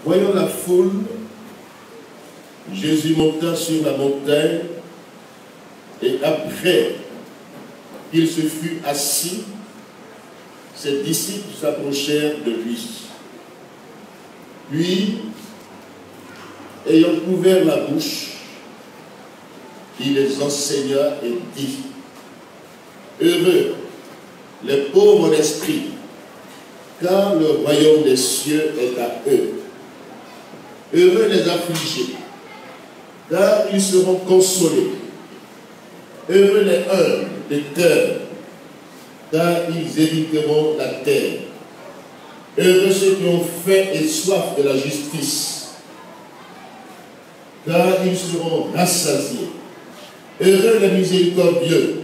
Voyant la foule, Jésus monta sur la montagne et après qu'il se fut assis, ses disciples s'approchèrent de lui. Puis, ayant ouvert la bouche, il les enseigna et dit: Heureux les pauvres d'esprit, car le royaume des cieux est à eux. Heureux les affligés, car ils seront consolés. Heureux les humbles de cœur, car ils hériteront la terre. Heureux ceux qui ont faim et soif de la justice, car ils seront rassasiés. Heureux les miséricordieux,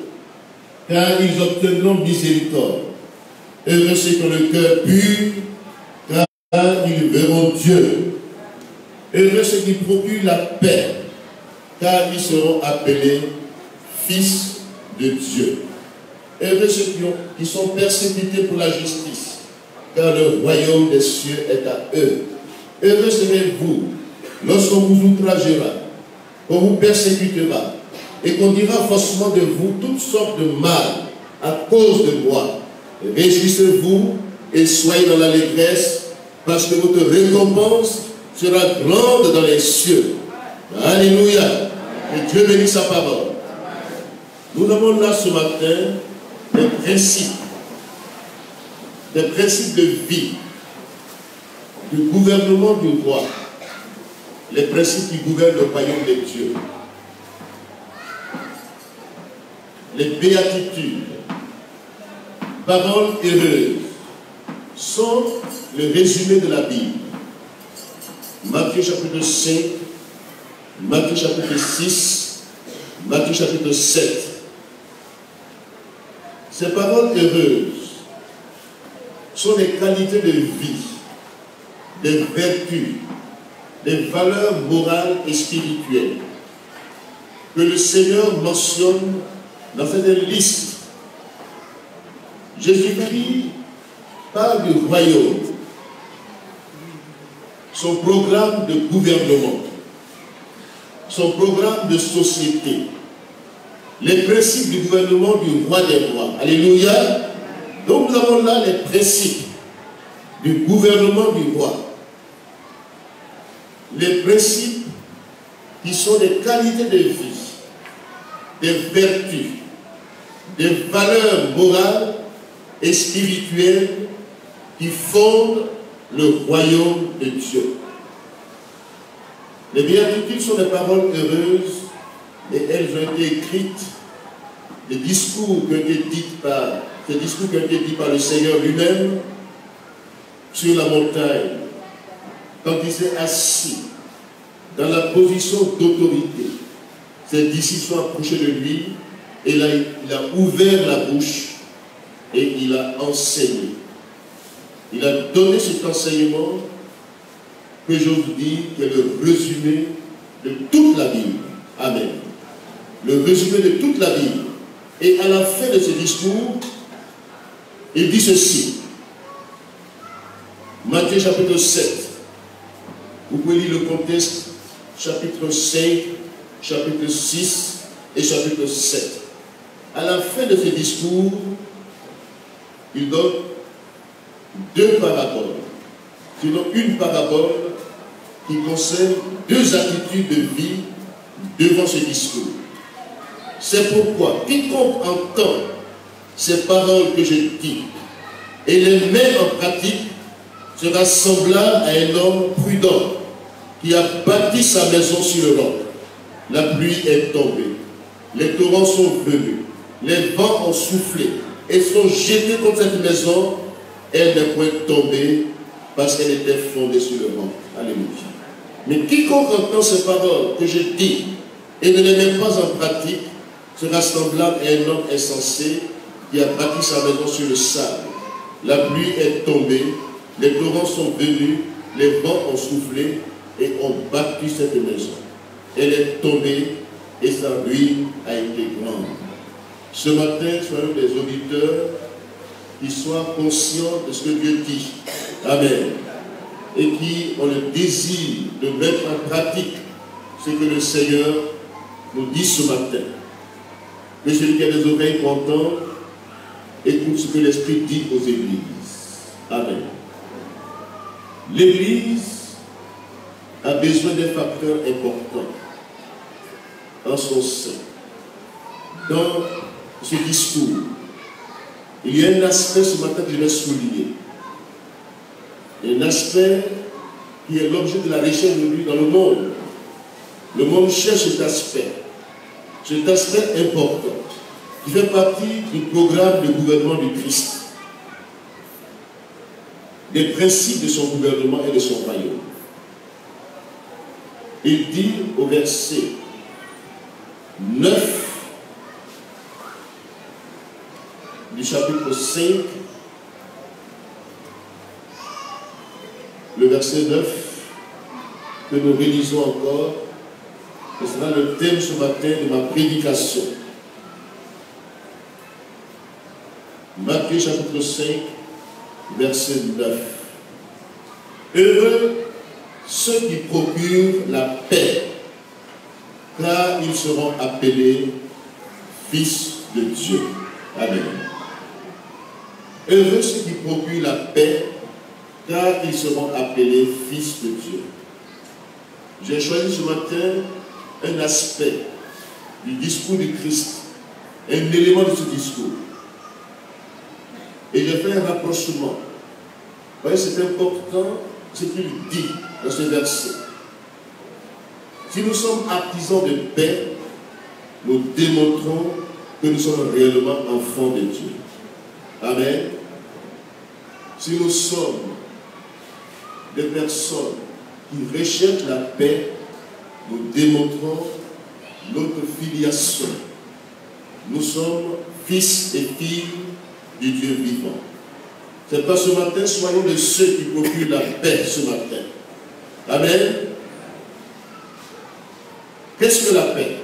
car ils obtiendront miséricorde. Heureux ceux qui ont le cœur pur, car ils verront Dieu. Heureux ceux qui procurent la paix, car ils seront appelés fils de Dieu. Heureux ceux qui sont persécutés pour la justice, car le royaume des cieux est à eux. Heureux serez-vous lorsqu'on vous outragera, qu'on vous persécutera, et qu'on dira faussement de vous toutes sortes de mal à cause de moi. Réjouissez-vous et soyez dans l'allégresse, parce que votre récompense sera grande dans les cieux. Alléluia. Que Dieu bénisse sa parole. Nous avons là ce matin des principes de vie, du gouvernement du roi, les principes qui gouvernent le royaume de Dieu. Les béatitudes, paroles heureuses, sont le résumé de la Bible. Matthieu chapitre 5, Matthieu chapitre 6, Matthieu chapitre 7. Ces paroles heureuses sont des qualités de vie, des vertus, des valeurs morales et spirituelles que le Seigneur mentionne dans cette liste. Jésus-Christ parle du royaume, son programme de gouvernement, son programme de société, les principes du gouvernement du roi des rois. Alléluia. Donc nous avons là les principes du gouvernement du roi. Les principes qui sont des qualités de vie, des vertus, des valeurs morales et spirituelles qui fondent le royaume de Dieu. Les béatitudes sont des paroles heureuses et elles ont été écrites, des discours qui ont été dits par le Seigneur lui-même sur la montagne, quand il s'est assis dans la position d'autorité. Ses disciples sont approchés de lui et là il a ouvert la bouche et il a enseigné. Il a donné cet enseignement que j'ose dire qui est le résumé de toute la Bible. Amen. Le résumé de toute la Bible. Et à la fin de ce discours, il dit ceci. Matthieu chapitre 7. Vous pouvez lire le contexte, chapitre 5, chapitre 6 et chapitre 7. À la fin de ce discours, il donne deux paraboles. Sinon, une parabole qui concerne deux attitudes de vie devant ce discours. C'est pourquoi quiconque entend ces paroles que je dis et les met en pratique sera semblable à un homme prudent qui a bâti sa maison sur le roc. La pluie est tombée, les torrents sont venus, les vents ont soufflé et sont jetés contre cette maison. Elle n'est point tombée parce qu'elle était fondée sur le roc. Alléluia. Mais quiconque entend ces paroles que je dis et ne les met pas en pratique sera semblable à un homme insensé qui a bâti sa maison sur le sable. La pluie est tombée, les torrents sont venus, les vents ont soufflé et ont battu cette maison. Elle est tombée et sa ruine a été grande. Ce matin, soyons des auditeurs qui soient conscients de ce que Dieu dit. Amen. et qui ont le désir de mettre en pratique ce que le Seigneur nous dit ce matin. Que celui qui a des oreilles pour entendre, écoute ce que l'Esprit dit aux églises. Amen. L'Église a besoin d'un facteur important en son sein. Dans ce discours, il y a un aspect ce matin que je vais souligner. Un aspect qui est l'objet de la recherche aujourd'hui dans le monde. Le monde cherche cet aspect important, qui fait partie du programme de gouvernement du Christ, des principes de son gouvernement et de son royaume. Il dit au verset 9 du chapitre 5, le verset 9, que nous réalisons encore, ce sera le thème ce matin de ma prédication. Matthieu chapitre 5, verset 9. Heureux ceux qui procurent la paix, car ils seront appelés fils de Dieu. Amen. Heureux ceux qui procurent la paix, car ils seront appelés fils de Dieu. J'ai choisi ce matin un aspect du discours du Christ, un élément de ce discours. Et j'ai fait un rapprochement. Vous voyez, c'est important ce qu'il dit dans ce verset. Si nous sommes artisans de paix, nous démontrons que nous sommes réellement enfants de Dieu. Amen. Si nous sommes des personnes qui recherchent la paix, nous démontrons notre filiation. Nous sommes fils et filles du Dieu vivant. C'est pas ce matin, soyons de ceux qui procurent la paix ce matin. Amen. Qu'est-ce que la paix?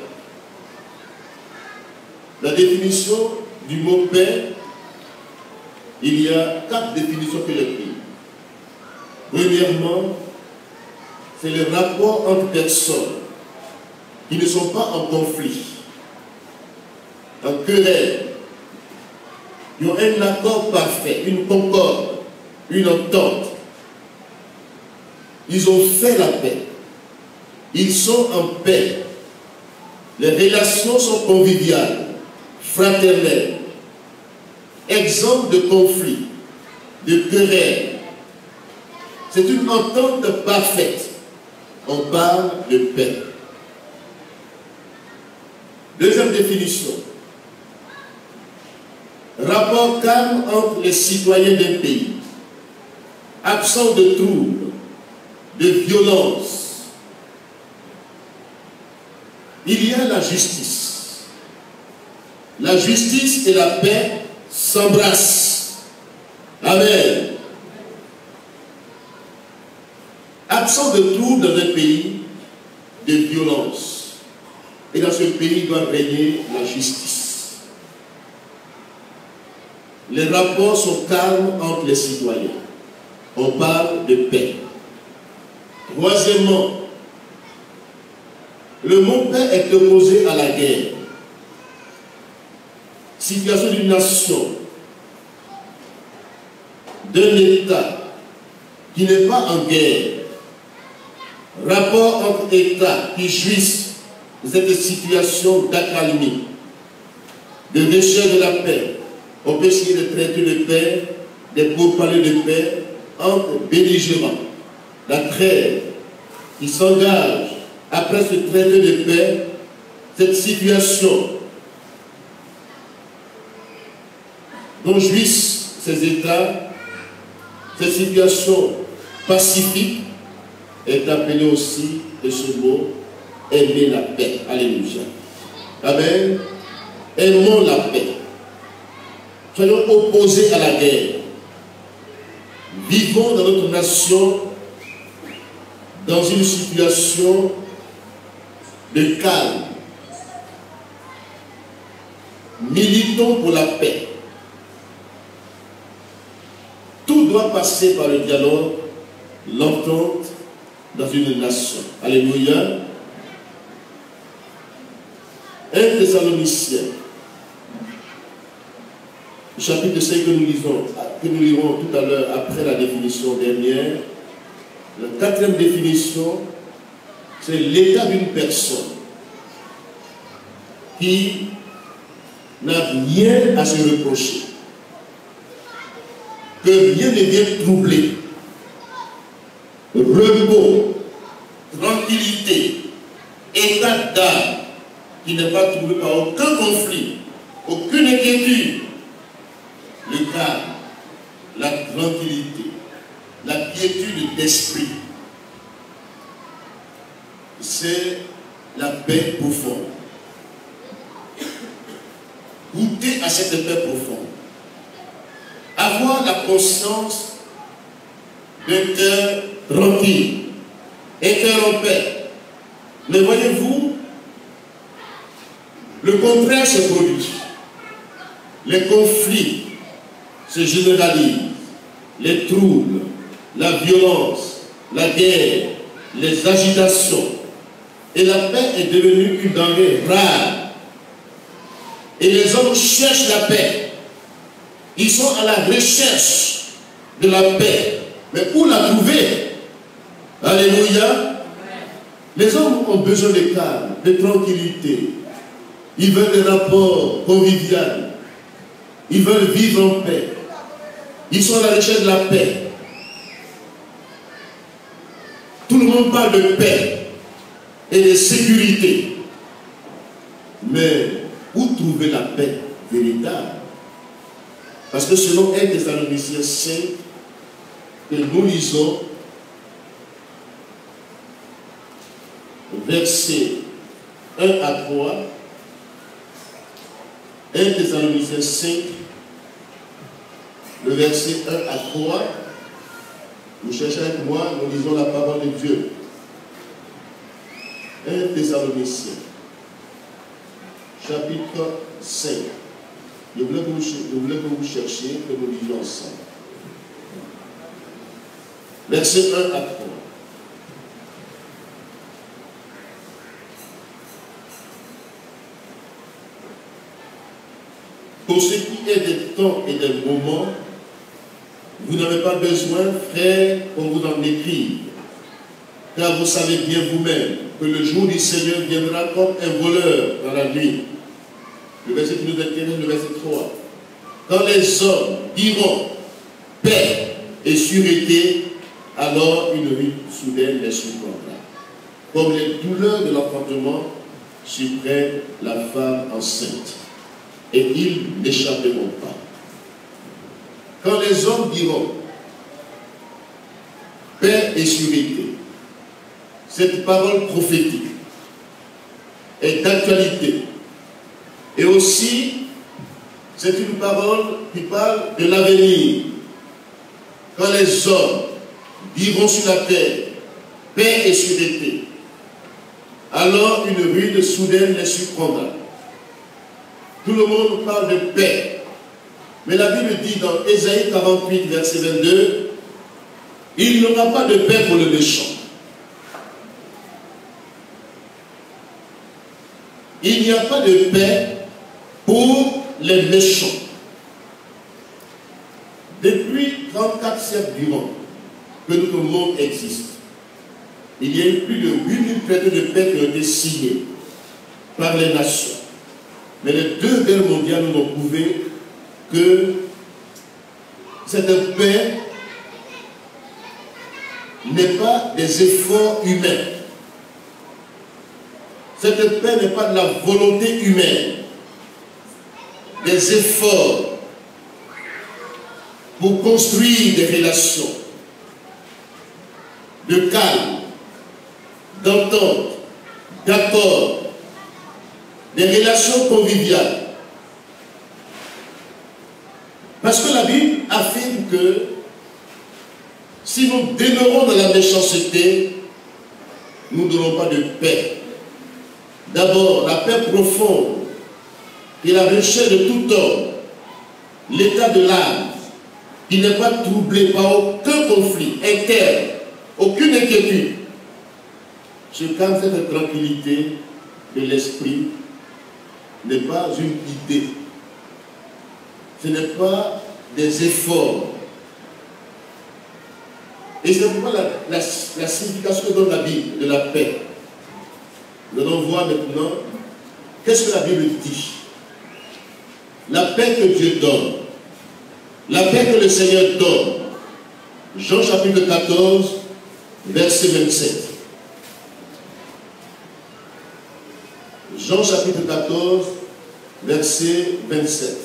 La définition du mot paix, il y a 4 définitions que j'ai prises. Premièrement, c'est le rapport entre personnes qui ne sont pas en conflit, en querelle, qui ont un accord parfait, une concorde, une entente. Ils ont fait la paix. Ils sont en paix. Les relations sont conviviales, fraternelles, exemptes de conflits, de querelles. C'est une entente parfaite. On parle de paix. Deuxième définition. Rapport calme entre les citoyens d'un pays. Absent de troubles, de violence. Il y a la justice. La justice et la paix s'embrassent. Amen. Absent de troubles dans un pays, de violence. Et dans ce pays doit régner la justice. Les rapports sont calmes entre les citoyens. On parle de paix. Troisièmement, le mot paix est opposé à la guerre. Situation d'une nation, d'un État qui n'est pas en guerre. Rapport entre États qui jouissent de cette situation d'accalmie, de recherche de la paix. On peut essayer de traiter de paix, des pourparlers de paix entre belligérants. La trêve qui s'engage après ce traité de paix, cette situation dont jouissent ces États, cette situation pacifique est appelée aussi de ce mot aimer la paix. Alléluia. Amen. Aimons la paix. Soyons opposés à la guerre. Vivons dans notre nation dans une situation de calme. Militons pour la paix. Tout doit passer par le dialogue l'entente dans une nation. Alléluia. 1 Thessaloniciens, chapitre 5 que nous lirons tout à l'heure après la définition dernière. La 4e définition, c'est l'état d'une personne qui n'a rien à se reprocher, que rien ne vient troubler, repos, tranquillité, état d'âme qui n'est pas troublé par aucun conflit, aucune inquiétude, le calme, la tranquillité, la quiétude d'esprit. C'est la paix profonde. Goûter à cette paix profonde. Avoir la conscience d'un cœur tranquille, un cœur en paix. Mais voyez-vous, le contraire se produit. Les conflits se généralisent, les troubles, la violence, la guerre, les agitations. Et la paix est devenue une denrée rare. Et les hommes cherchent la paix. Ils sont à la recherche de la paix. Mais où la trouver? Alléluia. Les hommes ont besoin de calme, de tranquillité. Ils veulent des rapports conviviaux. Ils veulent vivre en paix. Ils sont à la recherche de la paix. Tout le monde parle de paix et de sécurité. Mais où trouver la paix véritable? Parce que selon 1 Thessaloniciens 5, que nous lisons, versets 1 à 3, 1 Thessaloniciens 5, le verset 1 à 3, vous cherchez avec moi, nous lisons la parole de Dieu. 1 Thessaloniciens, chapitre 5. Je voulais que vous cherchiez, que nous lisions ensemble. Verset 1 à 3. Pour ce qui est des temps et des moments, vous n'avez pas besoin, frères, qu'on vous en écrive, car vous savez bien vous-même que le jour du Seigneur viendra comme un voleur dans la nuit. Le verset qui nous intéresse, le verset 3. Quand les hommes diront paix et sûreté, alors une rue soudaine les surprendra. Comme les douleurs de l'enfantement surprennent la femme enceinte. Et ils n'échapperont pas. Quand les hommes diront paix et sûreté, cette parole prophétique est d'actualité. Et aussi, c'est une parole qui parle de l'avenir. Quand les hommes diront sur la terre paix et sûreté, alors une ruine soudaine les surprendra. Tout le monde parle de paix. Mais la Bible dit dans Ésaïe 48, verset 22, il n'y aura pas de paix pour le méchant. Il n'y a pas de paix pour les méchants. Depuis 34 siècles durant que notre monde existe, il y a eu plus de 8000 traités de paix qui ont été signés par les nations. Mais les 2 guerres mondiales nous ont prouvé que cette paix n'est pas des efforts humains. Cette paix n'est pas de la volonté humaine. Des efforts pour construire des relations de calme, d'entente, d'accord, des relations conviviales. Parce que la Bible affirme que si nous demeurons dans la méchanceté, nous n'aurons pas de paix. D'abord, la paix profonde et la recherche de tout homme, l'état de l'âme, qui n'est pas troublé par aucun conflit interne aucune inquiétude. Ce calme, cette tranquillité de l'esprit n'est pas une idée. Ce n'est pas des efforts. Et c'est pourquoi la signification que donne la Bible de la paix. Nous allons voir maintenant qu'est-ce que la Bible dit. La paix que Dieu donne. La paix que le Seigneur donne. Jean chapitre 14, verset 27. Jean chapitre 14, verset 27.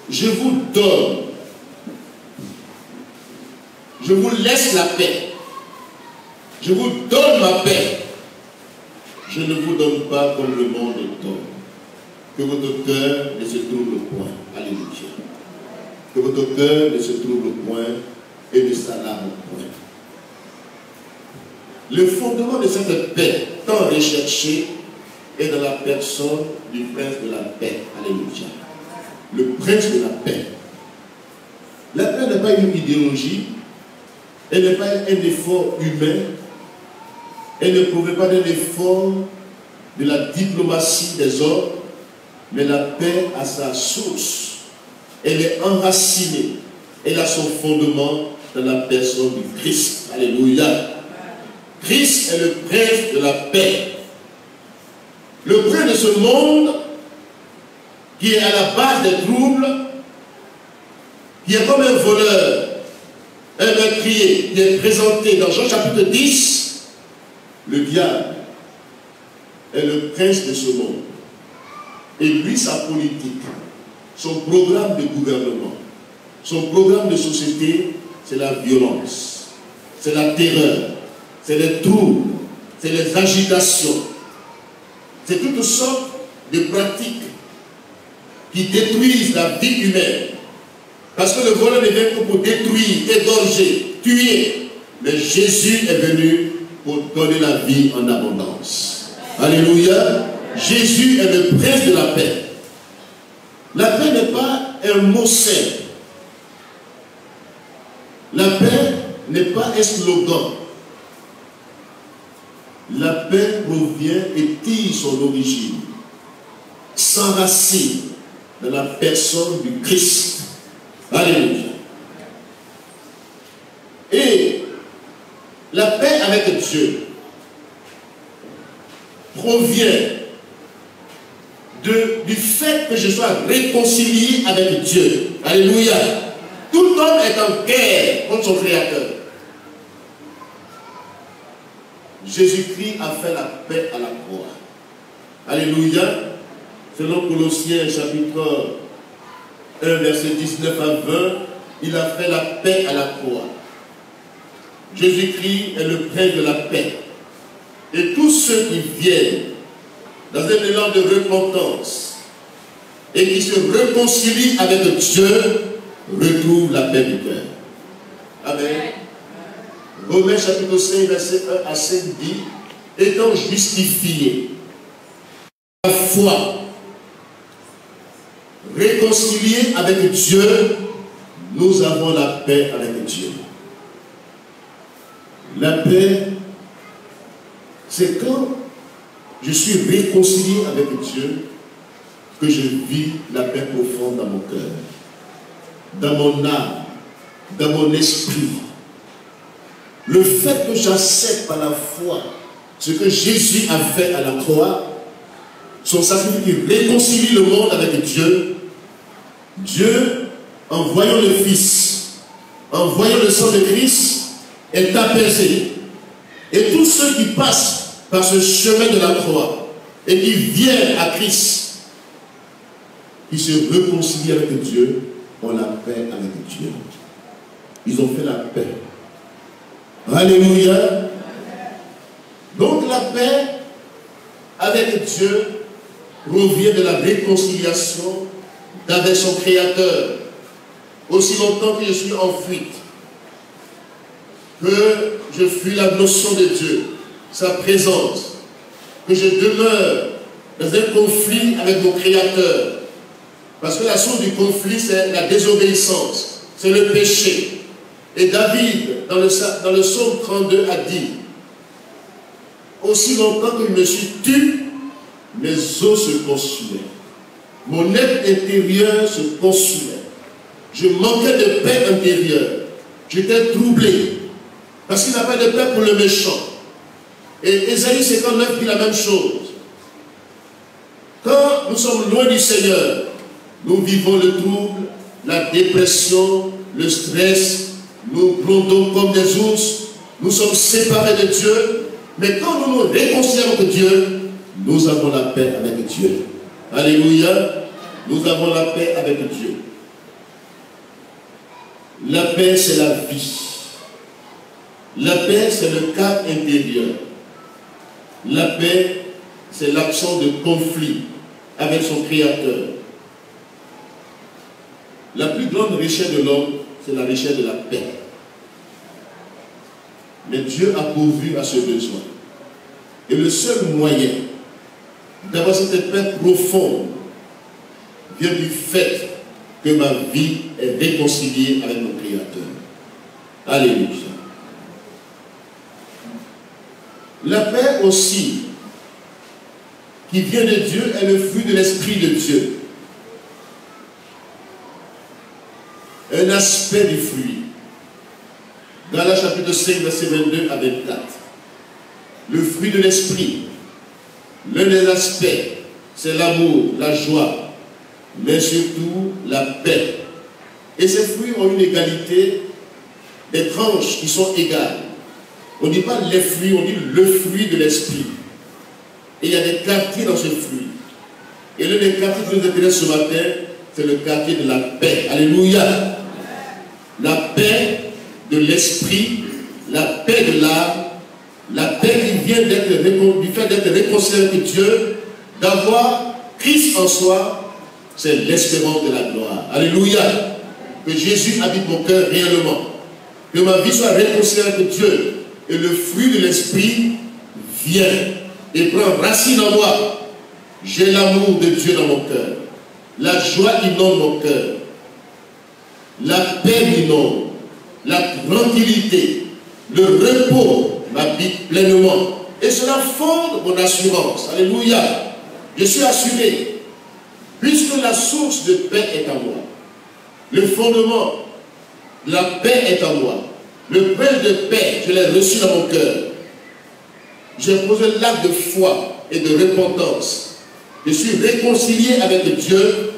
Je vous donne, je vous laisse la paix. Je vous donne ma paix. Je ne vous donne pas comme le monde donne. Que votre cœur ne se trouble point. Alléluia. Que votre cœur ne se trouble point et ne s'alarme point. Le fondement de cette paix, tant recherché, est dans la personne du prince de la paix. Alléluia. Le prince de la paix. La paix n'est pas une idéologie, elle n'est pas un effort humain, elle ne provient pas d'un effort de la diplomatie des hommes, mais la paix a sa source. Elle est enracinée, elle a son fondement dans la personne du Christ. Alléluia. Christ est le prince de la paix. Le prince de ce monde qui est à la base des troubles, qui est comme un voleur, un meurtrier, qui est présenté dans Jean chapitre 10, le diable est le prince de ce monde. Et lui, sa politique, son programme de gouvernement, son programme de société, c'est la violence, c'est la terreur, c'est les troubles, c'est les agitations, c'est toutes sortes de pratiques qui détruisent la vie humaine. Parce que le voleur ne vient que pour détruire, égorger, tuer. Mais Jésus est venu pour donner la vie en abondance. Alléluia. Jésus est le prince de la paix. La paix n'est pas un mot simple. La paix n'est pas un slogan. La paix provient et tire son origine, s'enracine dans la personne du Christ. Alléluia. Et la paix avec Dieu provient du fait que je sois réconcilié avec Dieu. Alléluia. Tout homme est en guerre contre son Créateur. Jésus-Christ a fait la paix à la croix. Alléluia. Selon Colossiens chapitre 1, verset 19 à 20, il a fait la paix à la croix. Jésus-Christ est le prince de la paix. Et tous ceux qui viennent dans un élan de repentance et qui se réconcilient avec Dieu retrouvent la paix du cœur. Amen. Romains chapitre 5, verset 1 à 5 dit, étant justifiés la foi, réconciliés avec Dieu, nous avons la paix avec Dieu. La paix, c'est quand je suis réconcilié avec Dieu que je vis la paix profonde dans mon cœur, dans mon âme, dans mon esprit. Le fait que j'accepte par la foi ce que Jésus a fait à la croix, son sacrifice qui réconcilie le monde avec Dieu, Dieu, en voyant le Fils, en voyant le sang de Christ, est apaisé. Et tous ceux qui passent par ce chemin de la croix et qui viennent à Christ, qui se réconcilient avec Dieu, ont la paix avec Dieu. Ils ont fait la paix. Alléluia. Donc la paix avec Dieu provient de la réconciliation avec son Créateur. Aussi longtemps que je suis en fuite, que je fuis la notion de Dieu, sa présence, que je demeure dans un conflit avec mon Créateur, Parce que la source du conflit, c'est la désobéissance, c'est le péché. Et David, dans le psaume 32, a dit, aussi longtemps que je me suis tu, mes os se consumaient. Mon être intérieur se consumait. Je manquais de paix intérieure. J'étais troublé. Parce qu'il n'y a pas de paix pour le méchant. Et Ésaïe 59 dit la même chose. Quand nous sommes loin du Seigneur, nous vivons le trouble, la dépression, le stress, nous grondons comme des ours, nous sommes séparés de Dieu. Mais quand nous nous réconcilions avec Dieu, nous avons la paix avec Dieu. Alléluia, nous avons la paix avec Dieu. La paix, c'est la vie. La paix, c'est le cadre intérieur. La paix, c'est l'absence de conflit avec son Créateur. La plus grande richesse de l'homme, c'est la richesse de la paix. Mais Dieu a pourvu à ce besoin. Et le seul moyen d'avoir cette paix profonde vient du fait que ma vie est réconciliée avec mon Créateur. Alléluia. La paix aussi, qui vient de Dieu, est le fruit de l'Esprit de Dieu. Un aspect du fruit. Dans le chapitre 5, verset 22 à 24. Le fruit de l'Esprit, l'un des aspects, c'est l'amour, la joie, mais surtout la paix. Et ces fruits ont une égalité, des tranches qui sont égales. On ne dit pas les fruits, on dit le fruit de l'Esprit. Et il y a des quartiers dans ce fruit. Et l'un des quartiers qui nous intéresse ce matin, c'est le quartier de la paix. Alléluia. La paix de l'esprit, la paix de l'âme, la paix qui vient du fait d'être réconcilié avec Dieu, d'avoir Christ en soi, c'est l'espérance de la gloire. Alléluia. Que Jésus habite mon cœur réellement. Que ma vie soit réconciliée avec Dieu. Et le fruit de l'esprit vient et prend racine en moi. J'ai l'amour de Dieu dans mon cœur. La joie inonde mon cœur. La paix m'inonde. La tranquillité, le repos m'habite pleinement. Et cela fonde mon assurance. Alléluia. Je suis assuré. Puisque la source de paix est en moi. Le fondement de la paix est en moi. Le prince de paix, je l'ai reçu dans mon cœur. J'ai posé l'acte de foi et de repentance. Je suis réconcilié avec Dieu.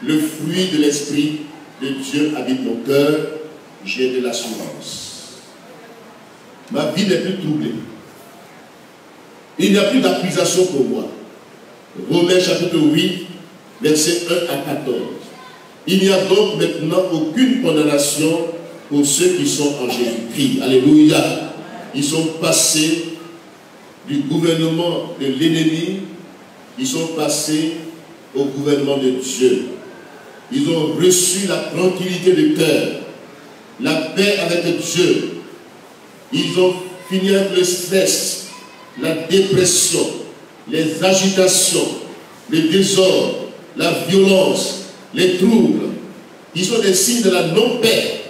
Le fruit de l'Esprit de Dieu habite mon cœur. J'ai de l'assurance. Ma vie n'est plus troublée. Il n'y a plus d'accusation pour moi. Romains chapitre 8, versets 1 à 14. Il n'y a donc maintenant aucune condamnation pour ceux qui sont en Jésus-Christ. Alléluia. Ils sont passés du gouvernement de l'ennemi, ils sont passés au gouvernement de Dieu. Ils ont reçu la tranquillité du cœur, la paix avec Dieu. Ils ont fini avec le stress, la dépression, les agitations, le désordre, la violence, les troubles. Ils sont des signes de la non-paix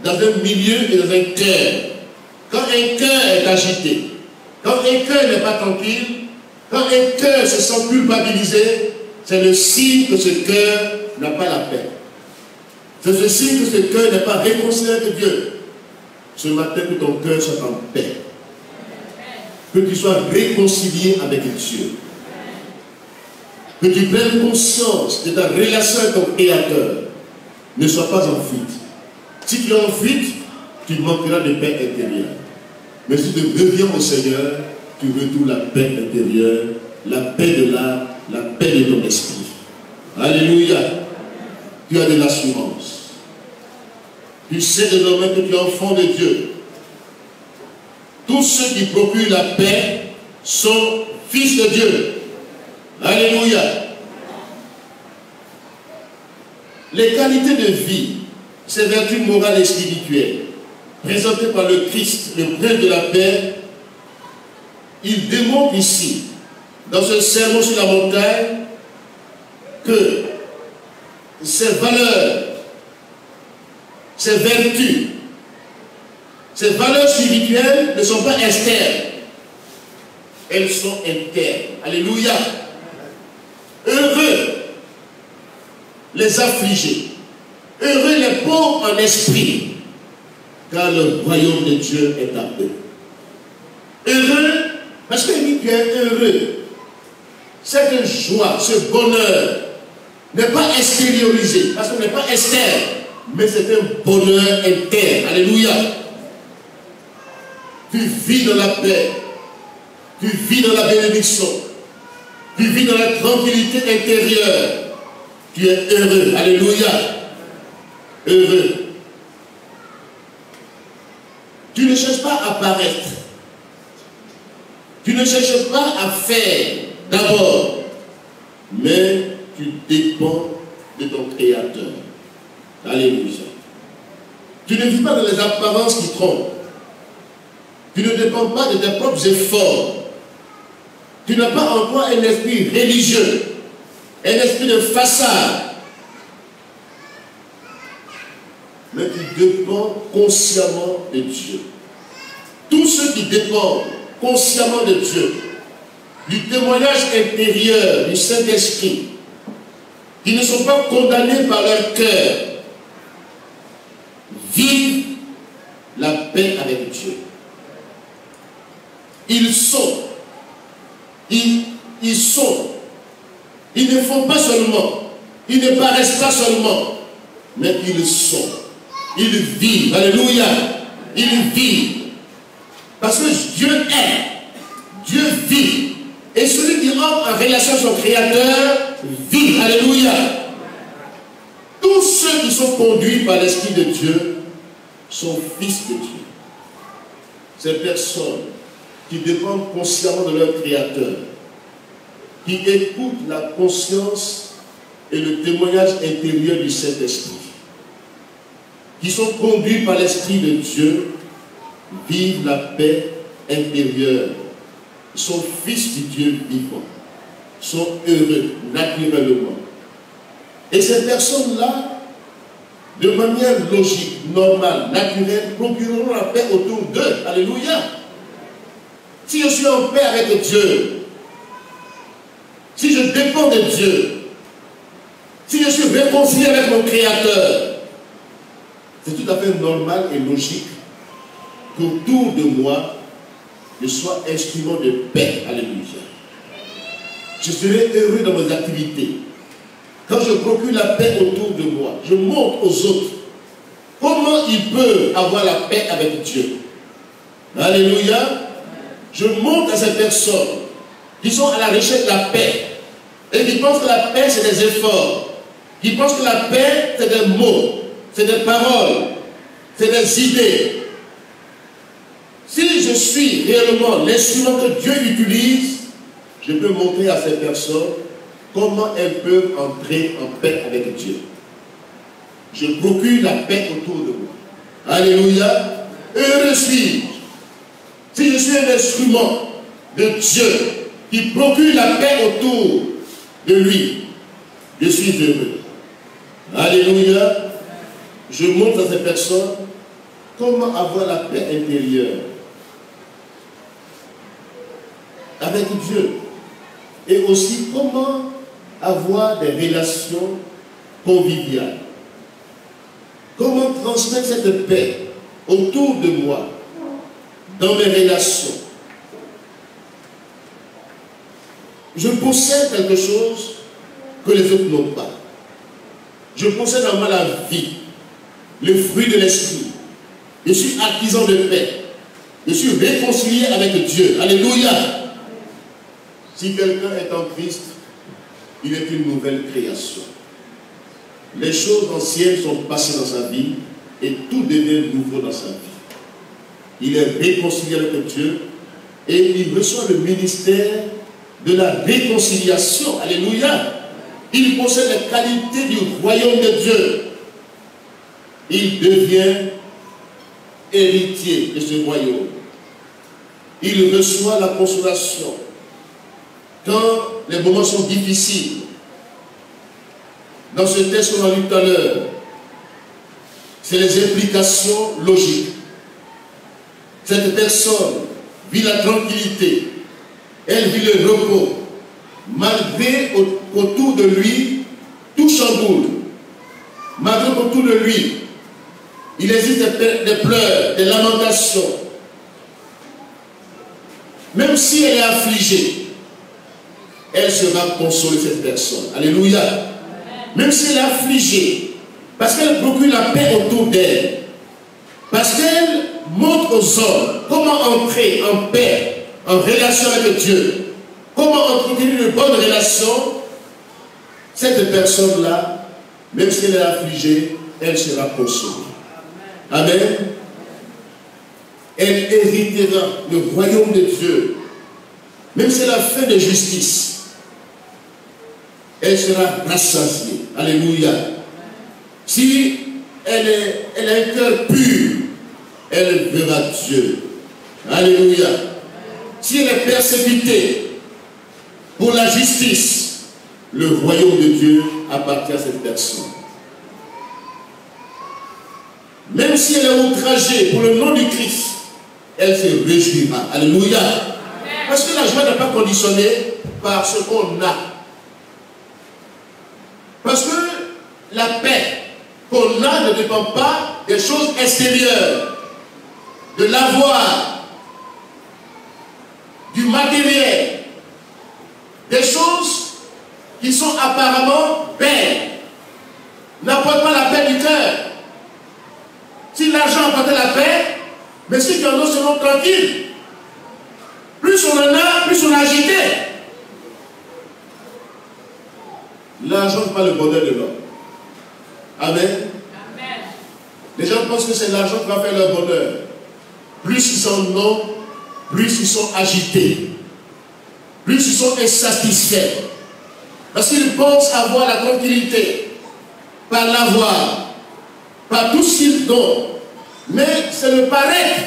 dans un milieu et dans un cœur. Quand un cœur est agité, quand un cœur n'est pas tranquille, quand un cœur se sent culpabilisé, c'est le signe que ce cœur n'a pas la paix. C'est le signe que ce cœur n'est pas réconcilié avec Dieu. Ce matin, que ton cœur soit en paix. Que tu sois réconcilié avec Dieu. Que tu prennes conscience de ta relation avec ton Créateur. Ne sois pas en fuite. Si tu es en fuite, tu manqueras de paix intérieure. Mais si tu reviens au Seigneur, tu retrouves la paix intérieure, la paix de l'âme, la paix de ton esprit. Alléluia. Tu as de l'assurance. Tu sais désormais que tu es enfant de Dieu. Tous ceux qui procurent la paix sont fils de Dieu. Alléluia. Les qualités de vie, ces vertus morales et spirituelles, présentées par le Christ, le prince de la paix, il démontre ici, dans ce sermon sur la montagne, que ses valeurs, ses vertus, ses valeurs spirituelles ne sont pas externes. Elles sont internes. Alléluia. Heureux les affligés, heureux les pauvres en esprit, car le royaume de Dieu est à eux. Heureux, parce que tu es heureux. Cette joie, ce bonheur n'est pas extériorisé, parce qu'on n'est pas externe, mais c'est un bonheur interne. Alléluia. Tu vis dans la paix, tu vis dans la bénédiction, tu vis dans la tranquillité intérieure. Tu es heureux. Alléluia. Heureux. Tu ne cherches pas à paraître. Tu ne cherches pas à faire d'abord, mais tu dépends de ton Créateur. Alléluia. Tu ne vis pas dans les apparences qui trompent. Tu ne dépends pas de tes propres efforts. Tu n'as pas en toi un esprit religieux, un esprit de façade. Mais tu dépends consciemment de Dieu. Tous ceux qui dépendent consciemment de Dieu, du témoignage intérieur du Saint-Esprit, qui ne sont pas condamnés par leur cœur, vivent la paix avec Dieu. Ils sont. Ils ne font pas seulement. Ils ne paraissent pas seulement. Mais ils sont. Ils vivent. Alléluia. Ils vivent. Parce que Dieu est. Dieu vit. Et celui qui entre en relation avec son Créateur vit. Alléluia. Tous ceux qui sont conduits par l'Esprit de Dieu sont fils de Dieu. Ces personnes qui dépendent consciemment de leur Créateur, qui écoutent la conscience et le témoignage intérieur du Saint-Esprit, qui sont conduits par l'Esprit de Dieu, vivent la paix intérieure, sont fils du Dieu vivant, sont heureux naturellement. Et ces personnes-là, de manière logique, normale, naturelle, procureront la paix autour d'eux. Alléluia. Si je suis en paix avec Dieu, si je dépends de Dieu, si je suis réconcilié avec mon Créateur, c'est tout à fait normal et logique qu'autour de moi, je sois instrument de paix. Alléluia. Je serai heureux dans mes activités. Quand je procure la paix autour de moi, je montre aux autres comment ils peuvent avoir la paix avec Dieu. Alléluia. Je montre à ces personnes qui sont à la recherche de la paix et qui pensent que la paix c'est des efforts, qui pensent que la paix c'est des mots, c'est des paroles, c'est des idées. Si je suis réellement l'instrument que Dieu utilise, je peux montrer à ces personnes comment elles peuvent entrer en paix avec Dieu. Je procure la paix autour de moi. Alléluia. Heureux suis-je. Si je suis un instrument de Dieu qui procure la paix autour de lui, je suis heureux. Alléluia. Je montre à ces personnes comment avoir la paix intérieure avec Dieu. Et aussi comment avoir des relations conviviales. Comment transmettre cette paix autour de moi, dans mes relations. Je possède quelque chose que les autres n'ont pas. Je possède en moi la vie, le fruit de l'esprit. Je suis artisan de paix. Je suis réconcilié avec Dieu. Alléluia. Si quelqu'un est en Christ, il est une nouvelle création. Les choses anciennes sont passées dans sa vie et tout devient nouveau dans sa vie. Il est réconcilié avec Dieu et il reçoit le ministère de la réconciliation. Alléluia. Il possède les qualités du royaume de Dieu. Il devient héritier de ce royaume. Il reçoit la consolation. Quand les moments sont difficiles, dans ce texte qu'on a lu tout à l'heure, c'est les implications logiques. Cette personne vit la tranquillité, elle vit le repos, malgré autour de lui tout chamboule, malgré qu'autour de lui il existe des pleurs, des lamentations. Même si elle est affligée, elle sera consolée, cette personne. Alléluia. Même si elle est affligée, parce qu'elle procure la paix autour d'elle, parce qu'elle montre aux hommes comment entrer en paix, en relation avec Dieu, comment entretenir une bonne relation, cette personne-là, même si elle est affligée, elle sera consolée. Amen. Elle héritera le royaume de Dieu. Même si elle a fait de justice, elle sera rassasiée. Alléluia. Si elle a un cœur pur, elle verra Dieu. Alléluia. Si elle est persécutée pour la justice, le royaume de Dieu appartient à cette personne. Même si elle est outragée pour le nom du Christ, elle se réjouira. Alléluia. Parce que la joie n'est pas conditionnée par ce qu'on a. Parce que la paix qu'on a ne dépend pas des choses extérieures, de l'avoir, du matériel, des choses qui sont apparemment belles, n'apportent pas la paix du cœur. Si l'argent apportait la paix, mais ceux qui en ont seront tranquilles. Plus on en a, plus on est agité. L'argent n'est pas le bonheur de l'homme. Amen. Amen. Les gens pensent que c'est l'argent qui va faire leur bonheur. Plus ils en ont, plus ils sont agités. Plus ils sont insatisfaits. Parce qu'ils pensent avoir la tranquillité par l'avoir, par tout ce qu'ils donnent. Mais c'est le paraître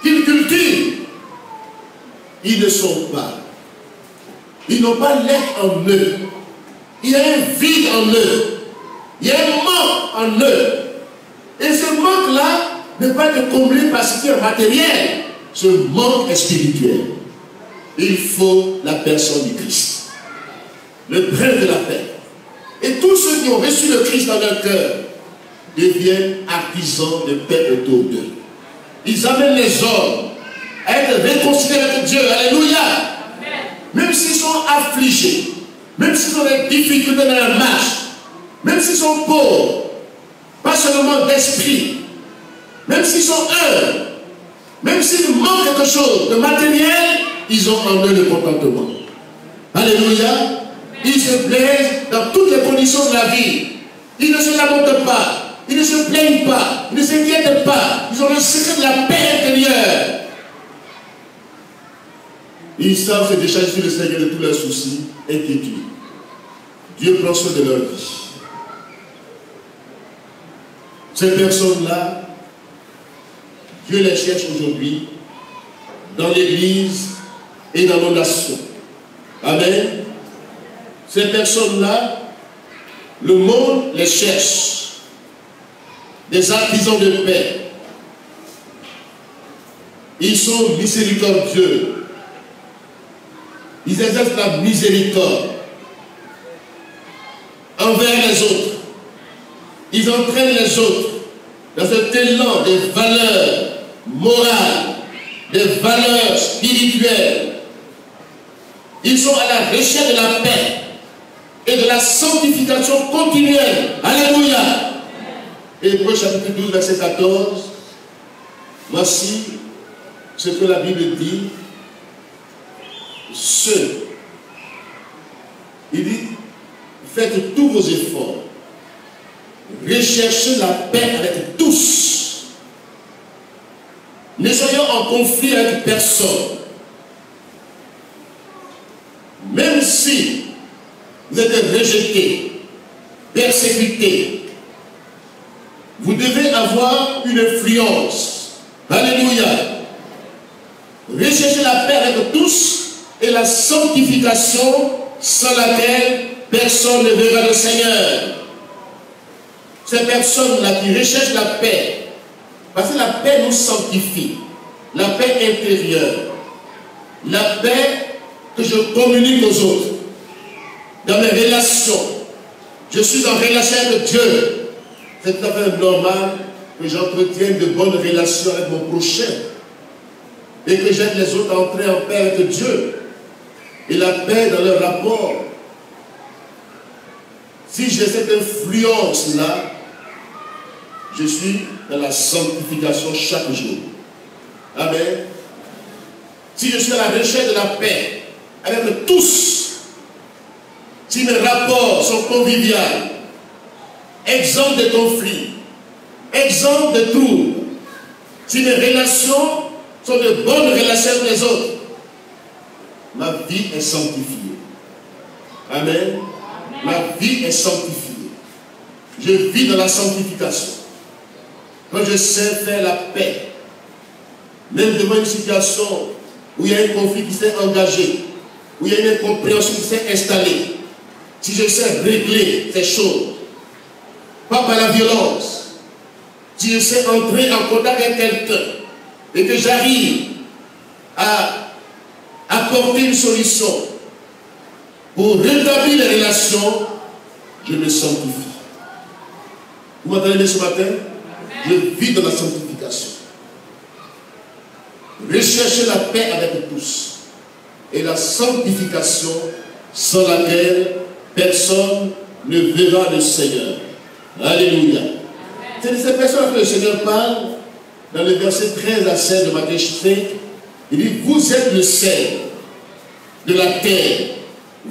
qu'ils cultivent. Ils ne sont pas. Ils n'ont pas l'être en eux. Il y a un vide en eux. Il y a un manque en eux. Et ce manque-là ne peut pas être comblé par ce qui est matériel. Ce manque est spirituel. Il faut la personne du Christ. Le prince de la paix. Et tous ceux qui ont reçu le Christ dans leur cœur deviennent artisans de paix autour d'eux. Ils amènent les hommes à être réconciliés avec Dieu. Alléluia. Amen. Même s'ils sont affligés, même s'ils ont des difficultés dans leur marche, même s'ils sont pauvres, pas seulement d'esprit, même s'ils sont humbles, même s'ils manquent quelque chose de matériel, ils ont en eux le contentement. Alléluia. Ils se plaisent dans toutes les conditions de la vie. Ils ne se lamentent pas. Ils ne se plaignent pas. Ils ne s'inquiètent pas. Ils ont le secret de la paix intérieure. Ils savent se décharger sur le Seigneur de tous leurs soucis, inquiétudes. Dieu prend soin de leur vie. Ces personnes-là, Dieu les cherche aujourd'hui dans l'Église et dans nos nations. Amen. Ces personnes-là, le monde les cherche. Des artisans de paix. Ils sont miséricordieux. Ils exercent la miséricorde envers les autres. Ils entraînent les autres dans cet élan des valeurs morales, des valeurs spirituelles. Ils sont à la recherche de la paix et de la sanctification continuelle. Alléluia. Hébreux chapitre 12, verset 14. Voici ce que la Bible dit. Il dit, faites tous vos efforts. Recherchez la paix avec tous. Ne soyons en conflit avec personne. Même si vous êtes rejeté, persécuté, vous devez avoir une influence. Alléluia. Recherchez la paix avec tous et la sanctification sans laquelle personne ne verra le Seigneur. ces personnes-là qui recherchent la paix, parce que la paix nous sanctifie, la paix intérieure, la paix que je communique aux autres, dans mes relations. Je suis en relation avec Dieu. C'est tout à fait normal que j'entretienne de bonnes relations avec mon prochain et que j'aide les autres à entrer en paix avec Dieu et la paix dans leur rapport. Si j'ai cette influence-là, je suis dans la sanctification chaque jour. Amen. Si je suis à la recherche de la paix avec tous, si mes rapports sont conviviaux, exempts de conflits, exempts de troubles, si mes relations sont de bonnes relations avec les autres, ma vie est sanctifiée. Amen. Ma vie est sanctifiée. Je vis dans la sanctification. Quand je sais faire la paix, même devant une situation où il y a un conflit qui s'est engagé, où il y a une incompréhension qui s'est installée, si je sais régler ces choses, pas par la violence, si je sais entrer en contact avec quelqu'un et que j'arrive à apporter une solution pour rétablir les relations, je me sanctifie. Vous m'entendez ce matin? Je vis dans la sanctification. Recherchez la paix avec tous et la sanctification sans laquelle personne ne verra le Seigneur. Alléluia. C'est de ces personnes que le Seigneur parle dans le verset 13 à 16 de Matthieu 5. Il dit, vous êtes le sel de la terre.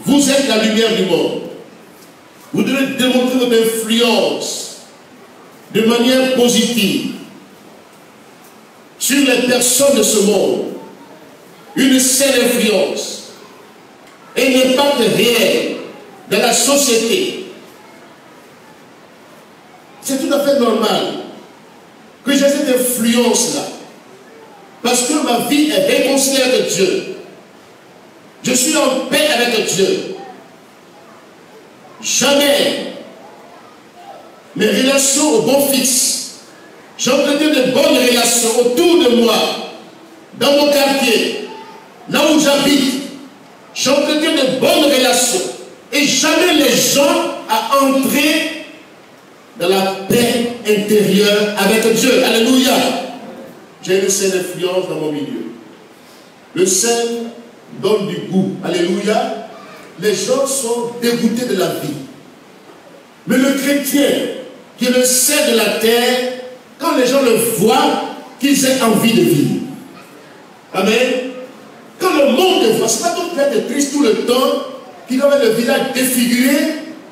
Vous êtes la lumière du monde. Vous devez démontrer votre influence de manière positive sur les personnes de ce monde. Une saine influence et un impact réel dans la société. C'est tout à fait normal que j'ai cette influence-là. Parce que ma vie est réconciliée avec Dieu. Je suis en paix avec Dieu. Jamais mes relations au bon fixe. J'entretiens de bonnes relations autour de moi, dans mon quartier, là où j'habite. J'entretiens de bonnes relations. Et jamais les gens à entrer dans la paix intérieure avec Dieu. Alléluia. J'ai une saine influence dans mon milieu. Le sel donne du goût. Alléluia. Les gens sont dégoûtés de la vie. Mais le chrétien, qui est le sel de la terre, quand les gens le voient, qu'ils aient envie de vivre. Amen. Quand le monde te voit, ce n'est pas tout être triste tout le temps, qui doit avoir le visage défiguré,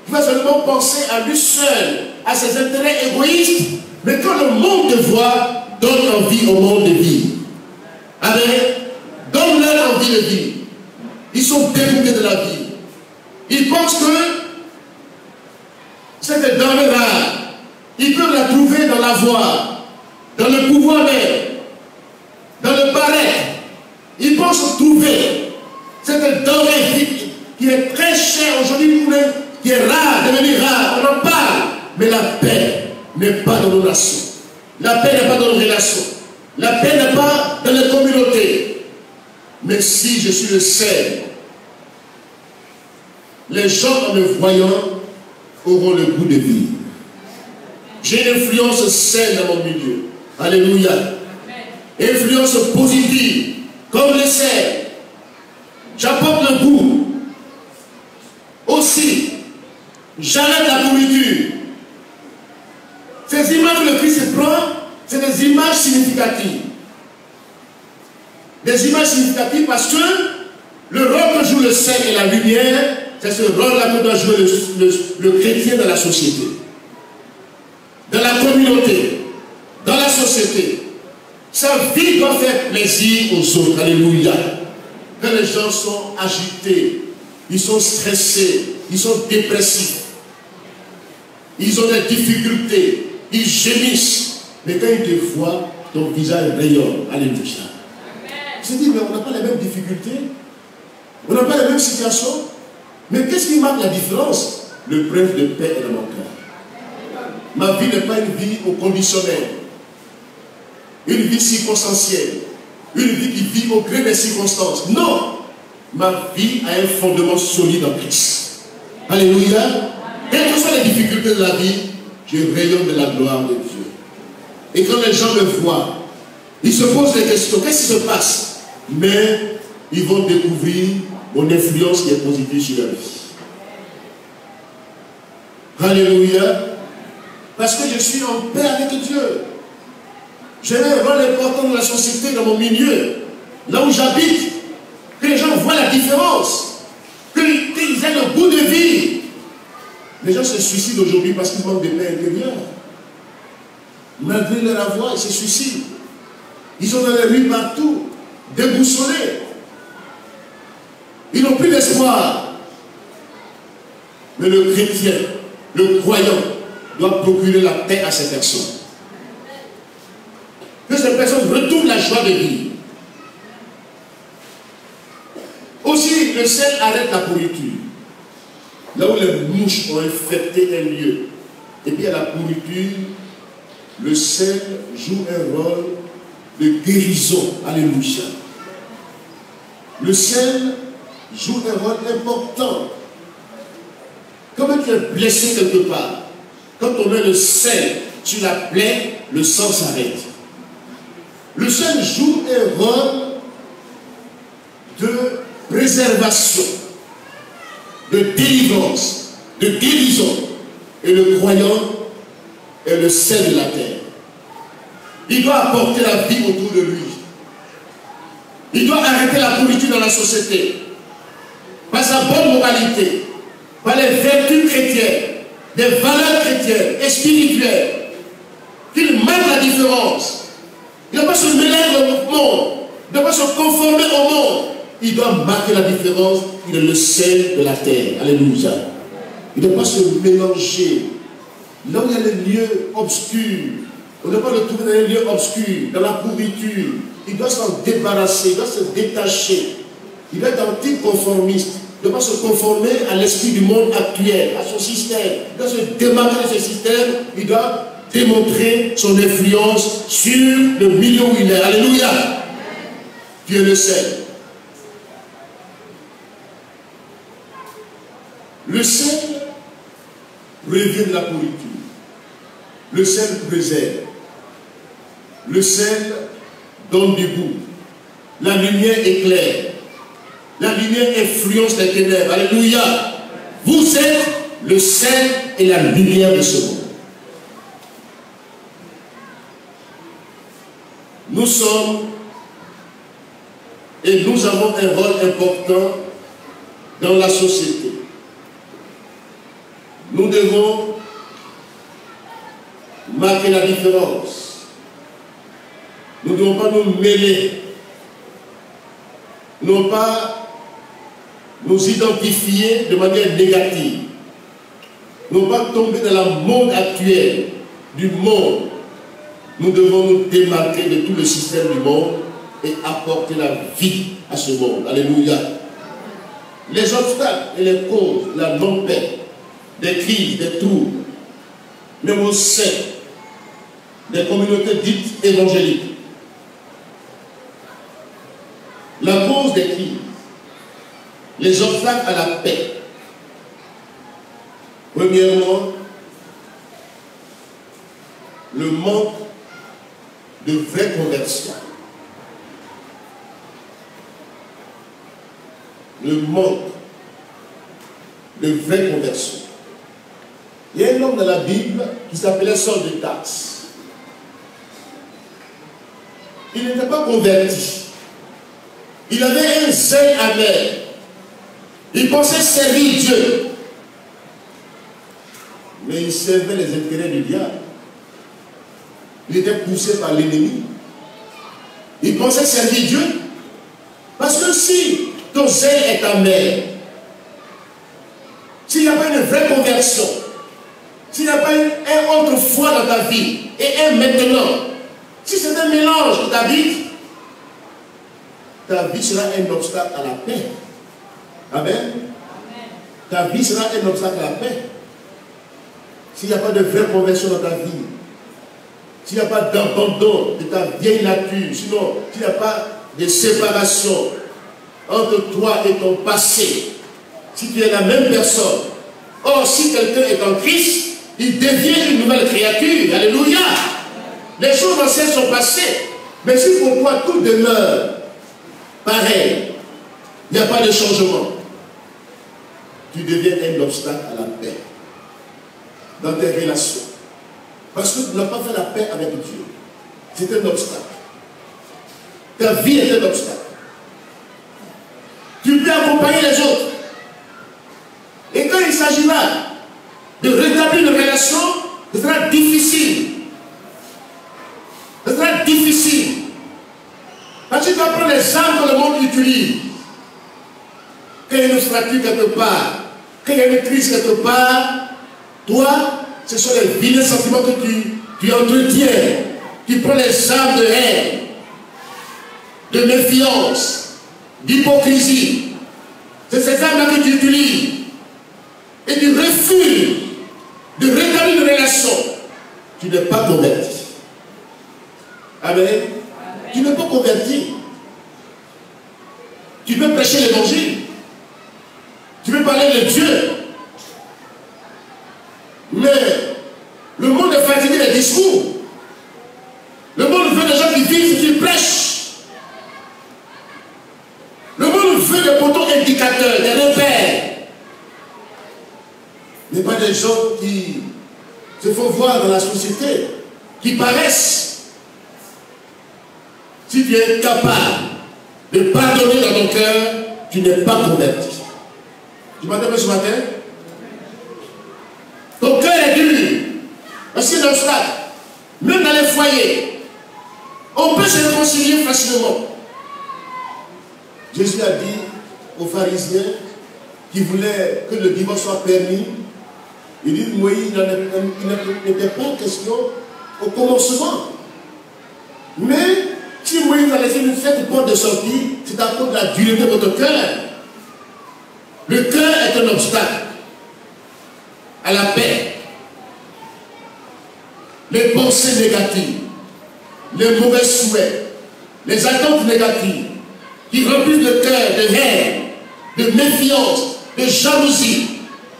qui va seulement penser à lui seul, à ses intérêts égoïstes, mais quand le monde te voit, donne envie au monde de vivre. Amen. Donne-leur envie de vivre. Ils sont dégoûtés de la vie. Ils pensent que c'est des denrées rares. Ils peuvent la trouver dans la voie, dans le pouvoir même, dans le paraître. Ils pensent trouver cette denrée qui est très chère aujourd'hui, qui est rare, devenue rare. On en parle. Mais la paix n'est pas dans nos nations. La paix n'est pas dans nos relations. La paix n'est pas dans les communautés. Mais si je suis le sel, les gens en me voyant auront le goût de vivre. J'ai une influence saine dans mon milieu. Alléluia. Influence positive, comme le sel. J'apporte le goût. Aussi, j'arrête la nourriture. Ces images que le Christ prend, c'est des images significatives. Des images significatives parce que le rôle que joue le sel et la lumière, c'est ce rôle-là que doit jouer le chrétien dans la société. Dans la communauté, dans la société. Sa vie doit faire plaisir aux autres. Alléluia. Quand les gens sont agités, ils sont stressés, ils sont dépressifs, ils ont des difficultés, ils gémissent. Mais quand ils te voient, ton visage rayonne. Alléluia. Je me dis, mais on n'a pas les mêmes difficultés, on n'a pas les mêmes situations. Mais qu'est-ce qui marque la différence? Le preuve de paix est dans mon cœur. Ma vie n'est pas une vie au conditionnel, une vie circonstancielle, une vie qui vit au gré des circonstances. Non, ma vie a un fondement solide en Christ. Alléluia. Quelles que soient les difficultés de la vie, je rayonne de la gloire de Dieu. Et quand les gens me voient, ils se posent des questions. Qu'est-ce qui se passe? Mais ils vont découvrir mon influence qui est positive sur leur vie. Alléluia. Parce que je suis en paix avec Dieu. J'ai un rôle important dans la société, dans mon milieu, là où j'habite. Que les gens voient la différence. Qu'ils aient le goût de vie. Les gens se suicident aujourd'hui parce qu'ils manquent de paix intérieure. Malgré leur avoir, ils se suicident. Ils sont dans les rues partout, déboussolés. Ils n'ont plus d'espoir. Mais le chrétien, le croyant, doit procurer la paix à ces personnes. Que ces personnes retrouvent la joie de vivre. Aussi, le sel arrête la pourriture. Là où les mouches ont infecté un lieu, et puis à la pourriture, le sel joue un rôle de guérison. Alléluia. Le sel joue un rôle important. Comme tu es blessé quelque part, quand on met le sel sur la plaie, le sang s'arrête. Le sel joue un rôle de préservation, de délivrance, de guérison. Et le croyant est le sel de la terre. Il doit apporter la vie autour de lui. Il doit arrêter la pourriture dans la société. Par sa bonne moralité, par les vertus chrétiennes, des valeurs chrétiennes et spirituelles. Qu'il marque la différence. Il ne doit pas se mêler au monde. Il ne doit pas se conformer au monde. Il doit marquer la différence. Il est le sel de la terre. Alléluia. Il ne doit pas se mélanger. Là où il y a les lieux obscurs, on ne doit pas le trouver dans les lieux obscurs, dans la pourriture. Il doit s'en débarrasser, il doit se détacher. Il doit être anticonformiste. Il ne doit pas se conformer à l'esprit du monde actuel, à son système. Il doit se démarquer de ce système. Il doit démontrer son influence sur le milieu où il est. Alléluia. Dieu le sait. Le sel prévient de la pourriture. Le sel préserve. Le sel donne du goût. La lumière éclaire. La lumière influence les ténèbres. Alléluia. Vous êtes le sel et la lumière de ce monde. Nous sommes et nous avons un rôle important dans la société. Nous devons marquer la différence. Nous ne devons pas nous mêler. Non pas nous identifier de manière négative. Non pas tomber dans la mode actuelle du monde. Nous devons nous démarquer de tout le système du monde et apporter la vie à ce monde. Alléluia. Les obstacles et les causes, la non-paix, des crises, des troubles, même au sein des communautés dites évangéliques. La cause des crises, les obstacles à la paix. Premièrement, le manque de vraie conversion. Le manque de vraie conversion. Il y a un homme dans la Bible qui s'appelait Saul de Tarse. Il n'était pas converti. Il avait un zèle amer. Il pensait servir Dieu. Mais il servait les intérêts du diable. Il était poussé par l'ennemi. Il pensait servir Dieu. Parce que si ton zèle est amer, s'il n'y a pas une vraie conversion, s'il n'y a pas un autre foi dans ta vie et un maintenant, si c'est un mélange qui t'habite, ta vie sera un obstacle à la paix. Amen. Ta vie sera un obstacle à la paix. s'il n'y a pas de vraie conversion dans ta vie, s'il n'y a pas d'abandon de ta vieille nature, sinon, s'il n'y a pas de séparation entre toi et ton passé, si tu es la même personne, or si quelqu'un est en Christ, il devient une nouvelle créature. Alléluia. Les choses anciennes sont passées. Mais si pour toi tout demeure pareil, il n'y a pas de changement, tu deviens un obstacle à la paix dans tes relations. Parce que tu n'as pas fait la paix avec Dieu. C'est un obstacle. Ta vie est un obstacle. Tu peux accompagner les autres. Et quand il s'agira de rétablir une relation, ce sera difficile. Ce sera difficile. Parce que tu vas prendre les armes que le monde utilise. Qu'il y a une fracture quelque part, qu'il y a une crise quelque part, toi, ce sont les vilains sentiments que tu entretiens. Tu prends les armes de haine, de méfiance, d'hypocrisie. C'est ces armes-là que tu utilises. Et tu refuses de rétablir une relation. Tu n'es pas converti. Amen. Amen. Tu n'es pas converti. Tu peux prêcher l'évangile. Tu peux parler de Dieu. Mais le monde est fatigué des discours. Le monde veut des gens qui vivent ce qu'ils prêchent. Le monde veut des poteaux indicateurs, des repères. Mais pas des gens qui se font voir dans la société, qui paraissent. Si tu es capable de pardonner dans ton cœur, tu n'es pas converti. Tu m'entends ce matin? Ton cœur est dur. Parce qu'il y a un obstacle. Même dans les foyers, on peut se réconcilier facilement. Jésus a dit aux pharisiens qui voulaient que le divorce soit permis. Il dit, Moïse, il n'était pas question au commencement. Mais si Moïse a laissé cette porte de sortie, c'est à cause de la dureté de votre cœur. Le cœur est un obstacle à la paix. Les pensées négatives, les mauvais souhaits, les attentes négatives qui remplissent le cœur de haine, de méfiance, de jalousie.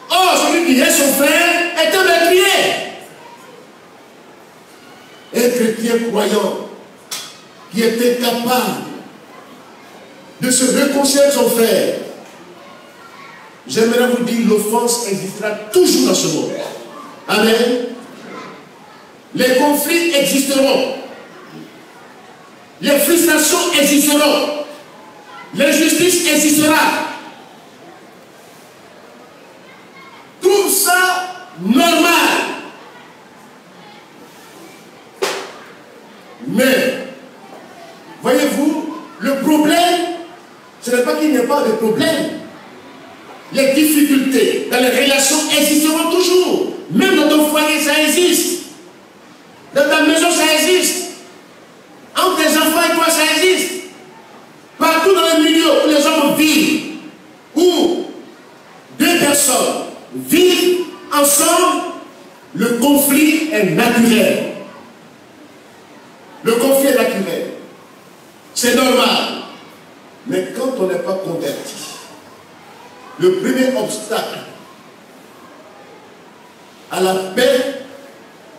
Or, celui qui hait son frère est un meurtrier. Un chrétien croyant qui est incapable de se réconcilier avec son frère, j'aimerais vous dire, l'offense existera toujours dans ce monde. Amen. Les conflits existeront. Les frustrations existeront. L'injustice existera. Trouve ça normal. Mais, voyez-vous, le problème, ce n'est pas qu'il n'y ait pas de problème. Les difficultés dans les relations existeront toujours. Même dans ton foyer, ça existe. Dans ta maison, ça existe. Entre tes enfants et toi, ça existe. Partout dans le milieu où les hommes vivent, où deux personnes vivent ensemble, le conflit est naturel. Le conflit est naturel. C'est normal. Mais quand on n'est pas converti, le premier obstacle à la paix,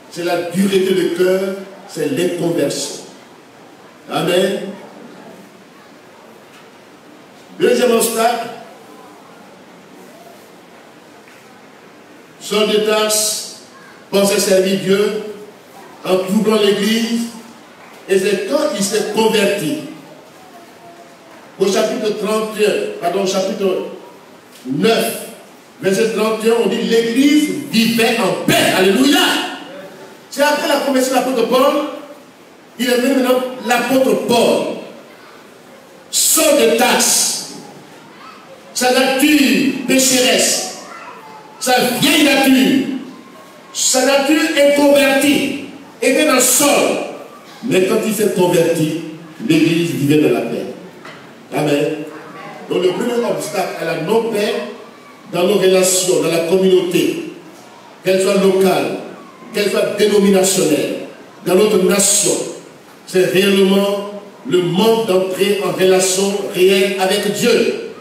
c'est la dureté de cœur, c'est l'inconversion. Amen. Deuxième obstacle, Saul de Tarse pensait servir Dieu en troublant l'église, et c'est quand il s'est converti. Au chapitre 9, verset 31, on dit l'église vivait en paix. Alléluia. C'est après la conversion de l'apôtre Paul, il est venu maintenant l'apôtre Paul. Saul de Tarse, sa nature pécheresse, sa vieille nature, sa nature inconvertie, était dans Saul. Mais quand il s'est converti, l'église vivait dans la paix. Amen. Donc le premier obstacle à la non-paix dans nos relations, dans la communauté, qu'elle soit locale, qu'elle soit dénominationnelle, dans notre nation, c'est réellement le manque d'entrer en relation réelle avec Dieu.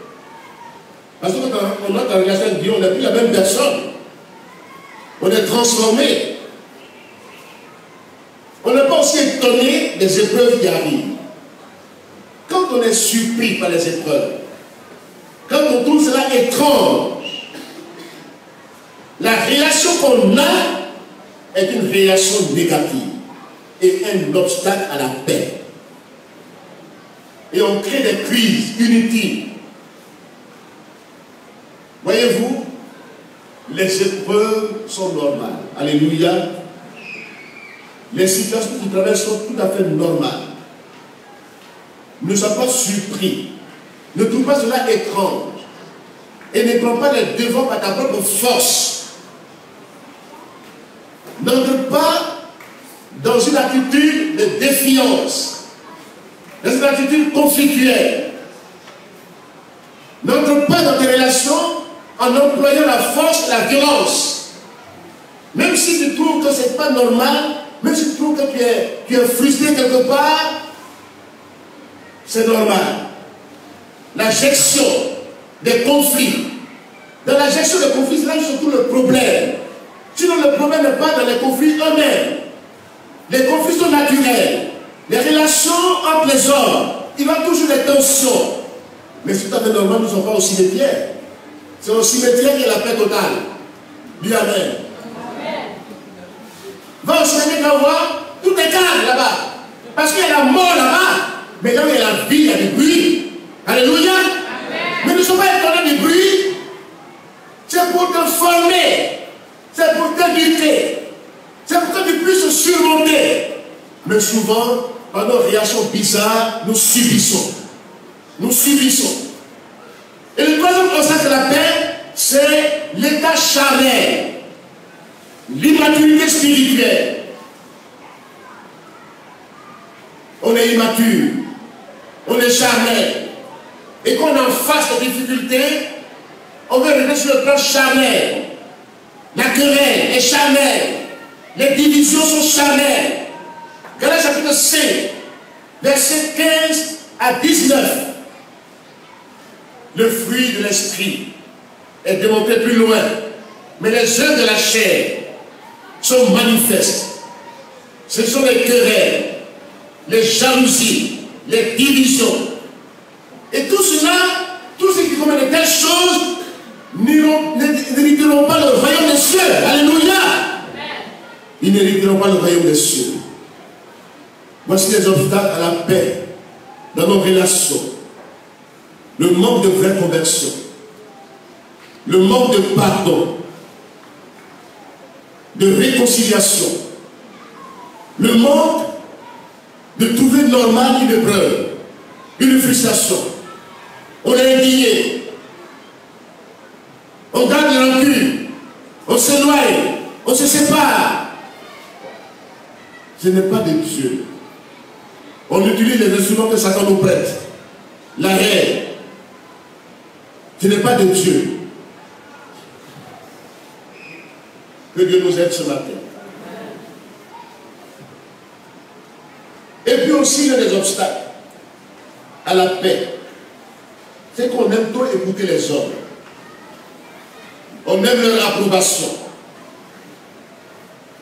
Parce que quand on entre en relation avec Dieu, on n'est plus la même personne. On est transformé. On n'est pas aussi étonné des épreuves qui arrivent. Quand on est surpris par les épreuves, quand on trouve cela étrange, la réaction qu'on a est une réaction négative et un obstacle à la paix. Et on crée des crises inutiles. Voyez-vous, les épreuves sont normales. Alléluia. Les situations qui traversent sont tout à fait normales. Ne sois pas surpris. Ne trouve pas cela étrange. Et ne prends pas les devants par ta propre force. N'entre pas dans une attitude de défiance, dans une attitude conflictuelle. N'entre pas dans tes relations en employant la force et la violence. Même si tu trouves que ce n'est pas normal, même si tu trouves que tu es frustré quelque part, c'est normal. La gestion des conflits. Dans la gestion des conflits, c'est là surtout le problème. Sinon, le problème n'est pas dans les conflits eux-mêmes. Les conflits sont naturels. Les relations entre les hommes, il y a toujours des tensions. Mais c'est tout à fait normal, nous ne sommes pas au cimetière. C'est au cimetière qu'il y a la paix totale. Dis Amen. Va au cimetière, tu vas voir, tout est calme là-bas. Parce qu'il y a la mort là-bas. Mais là où il y a la vie, il y a du bruit. Alléluia. Mais nous ne sommes pas étonnés du bruit. C'est pour te former. C'est pour t'éduquer. C'est pour que tu puisses surmonter. Mais souvent, par nos réactions bizarres, nous subissons. Nous subissons. Et le troisième concept de la paix, c'est l'état charnel. L'immaturité spirituelle. On est immature. On est charnel. Et quand on est en face aux difficultés, on veut rester sur le plan charnel. La querelle est charnelle. Les divisions sont charnelles. Galates chapitre 5, versets 15 à 19. Le fruit de l'esprit est démontré plus loin. Mais les œuvres de la chair sont manifestes. Ce sont les querelles, les jalousies, les divisions. Et tout cela, tous ceux qui commettent de telles choses, n'hériteront pas le royaume des cieux. Alléluia. Ils n'hériteront pas le royaume des cieux. Voici les obstacles à la paix dans nos relations. Le manque de vraie conversion. Le manque de pardon. De réconciliation. Le manque de trouver normal une épreuve. Une frustration. On est indigné. On garde la rancune. On s'éloigne. On se sépare. Ce n'est pas de Dieu. On utilise les instruments que Satan nous prête. La haine. Ce n'est pas de Dieu. Que Dieu nous aide ce matin. Et puis aussi, il y a des obstacles à la paix. C'est qu'on aime trop écouter les hommes. On aime leur approbation.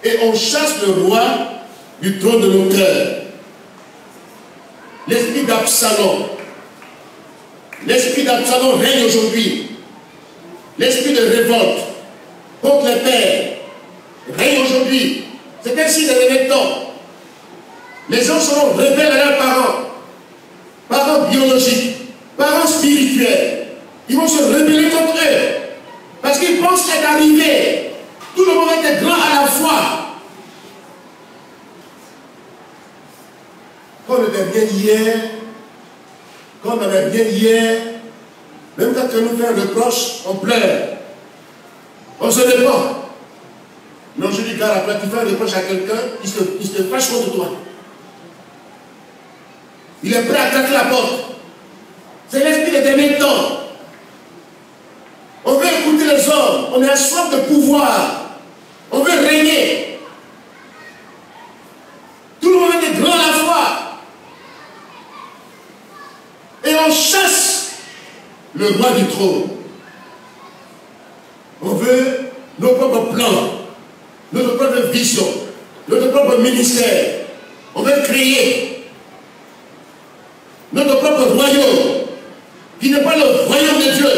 Et on chasse le roi du trône de nos cœurs. L'esprit d'Absalom. L'esprit d'Absalom règne aujourd'hui. L'esprit de révolte contre les pères règne aujourd'hui. C'est ainsi dans les temps. Les gens seront rebelles à leurs parents. Parents biologiques, parents spirituels. Ils vont se rebeller contre eux. Parce qu'ils pensent être arrivés. Tout le monde est grand à la fois. Quand on était bien hier, quand on avait bien hier, même quand on nous fait un reproche, on pleure. On se répand. Non, je dis, car après tu fais un reproche à quelqu'un, il se fâche contre toi. Il est prêt à claquer la porte. C'est l'esprit des derniers temps. On veut écouter les hommes. On est à soif de pouvoir. On veut régner. Tout le monde veut être grand à la fois. Et on chasse le roi du trône. On veut nos propres plans, notre propre vision, notre propre ministère. On veut créer notre propre royaume, qui n'est pas le royaume de Dieu.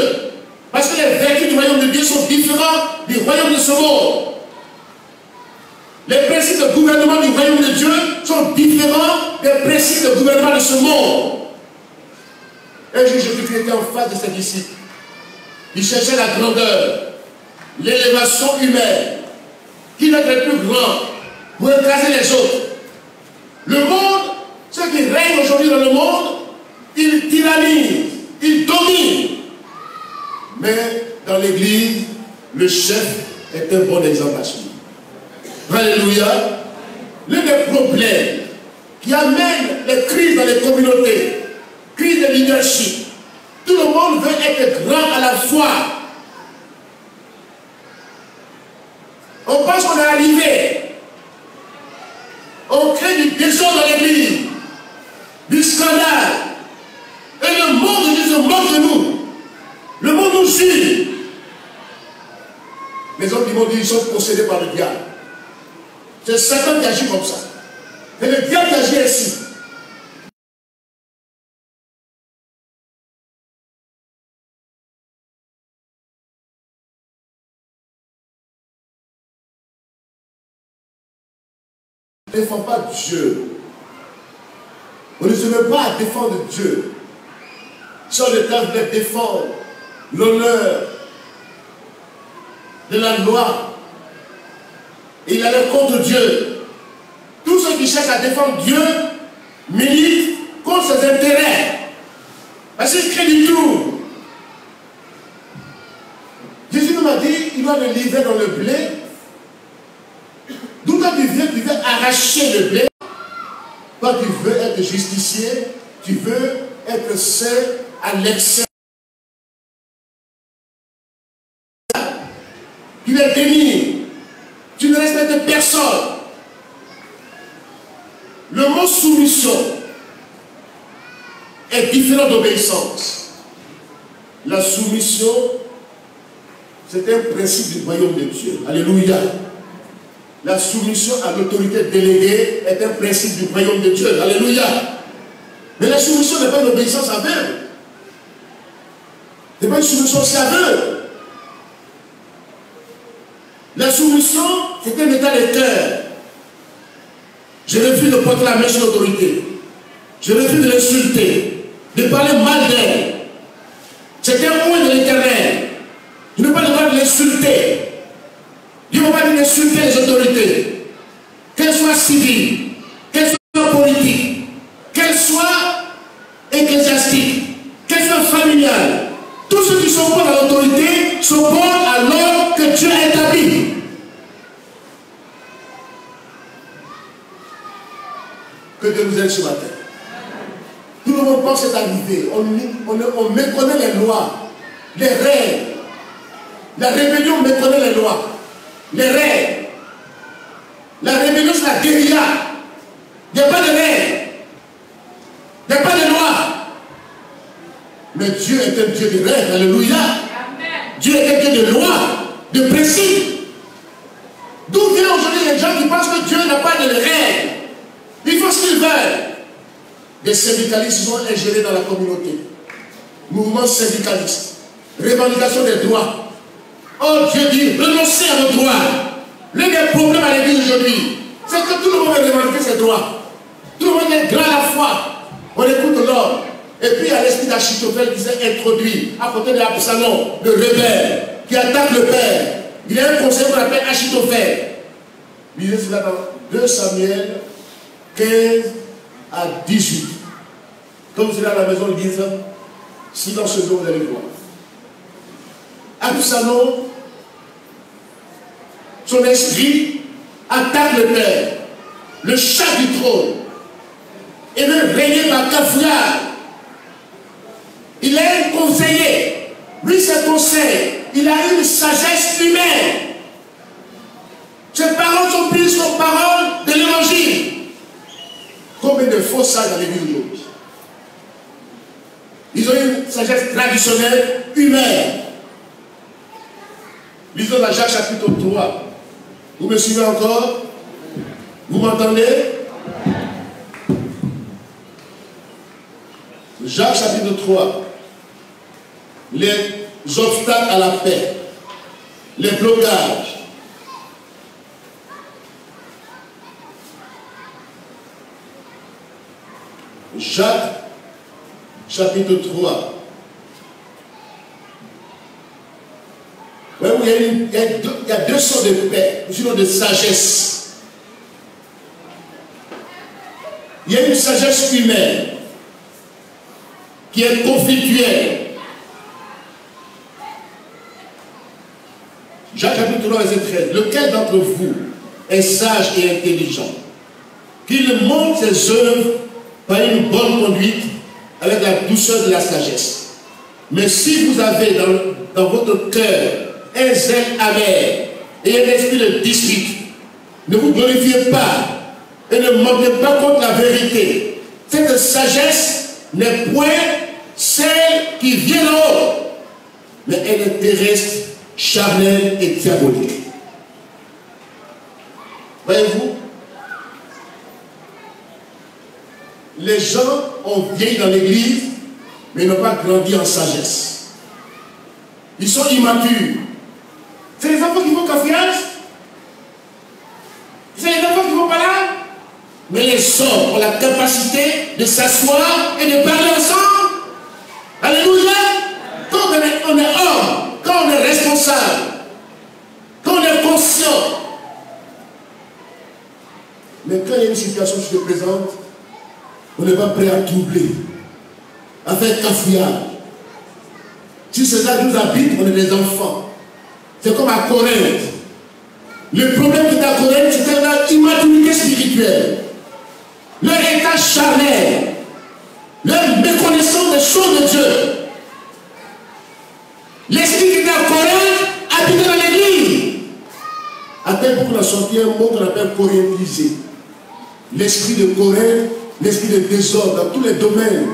Parce que les vertus du royaume de Dieu sont différentes du royaume de ce monde. Les principes de gouvernement du royaume de Dieu sont différents des principes de gouvernement de ce monde. Un jour, Jésus était en face de ses disciples. Il cherchait la grandeur, l'élévation humaine, qui doit être plus grand pour écraser les autres. Le monde, ceux qui règnent aujourd'hui dans le monde, ils tyrannisent, ils dominent. Mais dans l'église, le chef est un bon exemple à suivre. Alléluia. L'un des problèmes qui amène les crises dans les communautés, crise de leadership, tout le monde veut être grand à la fois. On pense qu'on est arrivé. On crée du désordre dans l'église, du scandale. Et le monde se moque de nous. Le monde nous suit. Les hommes du monde ils sont possédés par le diable. C'est Satan qui agit comme ça. Et le diable qui agit ainsi. On ne défend pas Dieu. On ne se met pas à défendre Dieu. Si on est en train de défendre l'honneur de la loi, et il allait contre Dieu. Tous ceux qui cherchent à défendre Dieu militent contre ses intérêts. Parce qu'ils créent du tout. Jésus nous a dit, il doit le livrer dans le blé. D'où quand tu veux arracher le blé. Quand tu veux être justicier, tu veux être saint à l'excès. Tu les dénies. Tu ne respectes personne. Le mot soumission est différent d'obéissance. La soumission, c'est un principe du royaume de Dieu. Alléluia. La soumission à l'autorité déléguée est un principe du royaume de Dieu. Alléluia. Mais la soumission n'est pas une obéissance aveugle. Ce n'est pas une soumission aveugle. La soumission, c'est un état de cœur. Je refuse de porter la main sur l'autorité. Je refuse de l'insulter, de parler mal d'elle. C'est un point de l'Éternel. Je ne veux pas le droit de l'insulter. Dieu ne va pas insulter les autorités. Qu'elles soient civiles, qu'elles soient politiques, qu'elles soient ecclésiastiques, qu'elles soient familiales. Tous ceux qui s'opposent à l'autorité s'opposent à l'ordre que Dieu a établi. Que Dieu nous aide ce matin. Tout le monde pense que c'est arrivé. On méconnaît les lois, les règles. La rébellion méconnaît les lois, les règles. La rébellion, c'est la guérilla. Il n'y a pas de règles. Il n'y a pas de loi. Mais Dieu est un Dieu de règles. Alléluia. Amen. Dieu est un Dieu de loi, de principe. D'où vient aujourd'hui les gens qui pensent que Dieu n'a pas de règles? Ils font ce qu'ils veulent. Des syndicalistes sont ingérés dans la communauté. Mouvement syndicaliste. Revendication des droits. Oh, Dieu dit, renoncez à vos droits. L'un des problèmes à l'église aujourd'hui, c'est que tout le monde veut revendiquer ses droits. Tout le monde est grand à la fois. On écoute l'ordre. Et puis il y a l'esprit d'Achitophel qui s'est introduit à côté de Absalom, le rebelle, qui attaque le père. Il y a un conseiller qu'on appelle Achitophel. Lisez cela dans 2 Samuel 15 à 18. Quand vous êtes à la maison, lisez silencieusement, vous allez voir. Absalom, son esprit attaque le père, le chat du trône, et veut régner par cafouillard. Il est un conseiller. Lui, c'est conseil. Il a une sagesse humaine. Ces paroles sont prises comme paroles de l'évangile. Combien de faux sages dans l'église aujourd'hui? Ils ont une sagesse traditionnelle, humaine. Lisons dans Jacques chapitre 3. Vous me suivez encore? Vous m'entendez? Jacques chapitre 3. Les obstacles à la paix. Les blocages. Jacques chapitre 3. Ouais, il y a deux sortes de paix, sinon de sagesse. Il y a une sagesse humaine qui est conflictuelle. Jacques chapitre 3, verset 13. Lequel d'entre vous est sage et intelligent, qu'il montre ses œuvres par une bonne conduite avec la douceur de la sagesse. Mais si vous avez dans votre cœur un zèle amer et un esprit de dispute, ne vous glorifiez pas et ne mentez pas contre la vérité. Cette sagesse n'est point celle qui vient d'en haut, mais elle est terrestre, charnelle et diabolique. Voyez-vous, les gens ont vieilli dans l'église, mais ils n'ont pas grandi en sagesse. Ils sont immatures. C'est les enfants qui vont au cafouillage. C'est les enfants qui vont pas là. Mais les hommes ont la capacité de s'asseoir et de parler ensemble. Alléluia. Quand on est homme, quand on est responsable, quand on est conscient. Mais quand il y a une situation qui se présente, on n'est pas prêt à troubler, à faire cafouillage. Si c'est ça qui nous habite, on est des enfants. C'est comme à Corinthe. Le problème qui est à Corinthe, c'était leur immaturité spirituelle, leur état charnel, leur méconnaissance des choses de Dieu. L'esprit qui était à Corinthe habitait dans l'église. À tel point qu'on a sorti un mot qu'on appelle corinthisé. L'esprit de Corinthe, l'esprit de désordre dans tous les domaines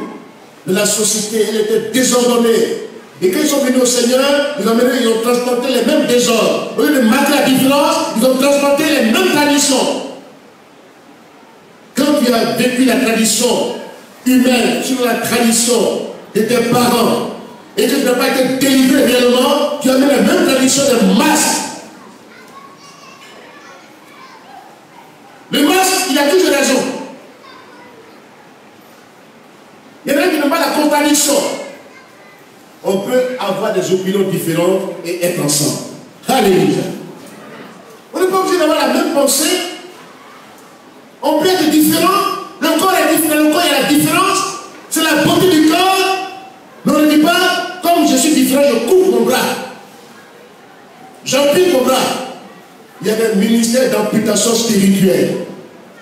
de la société, elle était désordonnée. Et quand ils sont venus au Seigneur, ils ont transplanté les mêmes désordres. Au lieu de marquer la différence, ils ont transplanté les mêmes traditions. Quand tu as vécu la tradition humaine sur la tradition de tes parents, et que tu n'as pas été délivré réellement, tu as mis la même tradition de masque. Le masque, il a toujours raison. Il y en a qui n'ont pas la contradiction. On peut avoir des opinions différentes et être ensemble. Alléluia. On n'est pas obligé d'avoir la même pensée. On peut être différent. Le corps est différent. Le corps, il y a la différence. C'est la beauté du corps. Mais on ne dit pas, comme je suis différent, je couvre mon bras. J'ampute mon bras. Il y a des ministères d'amputation spirituelle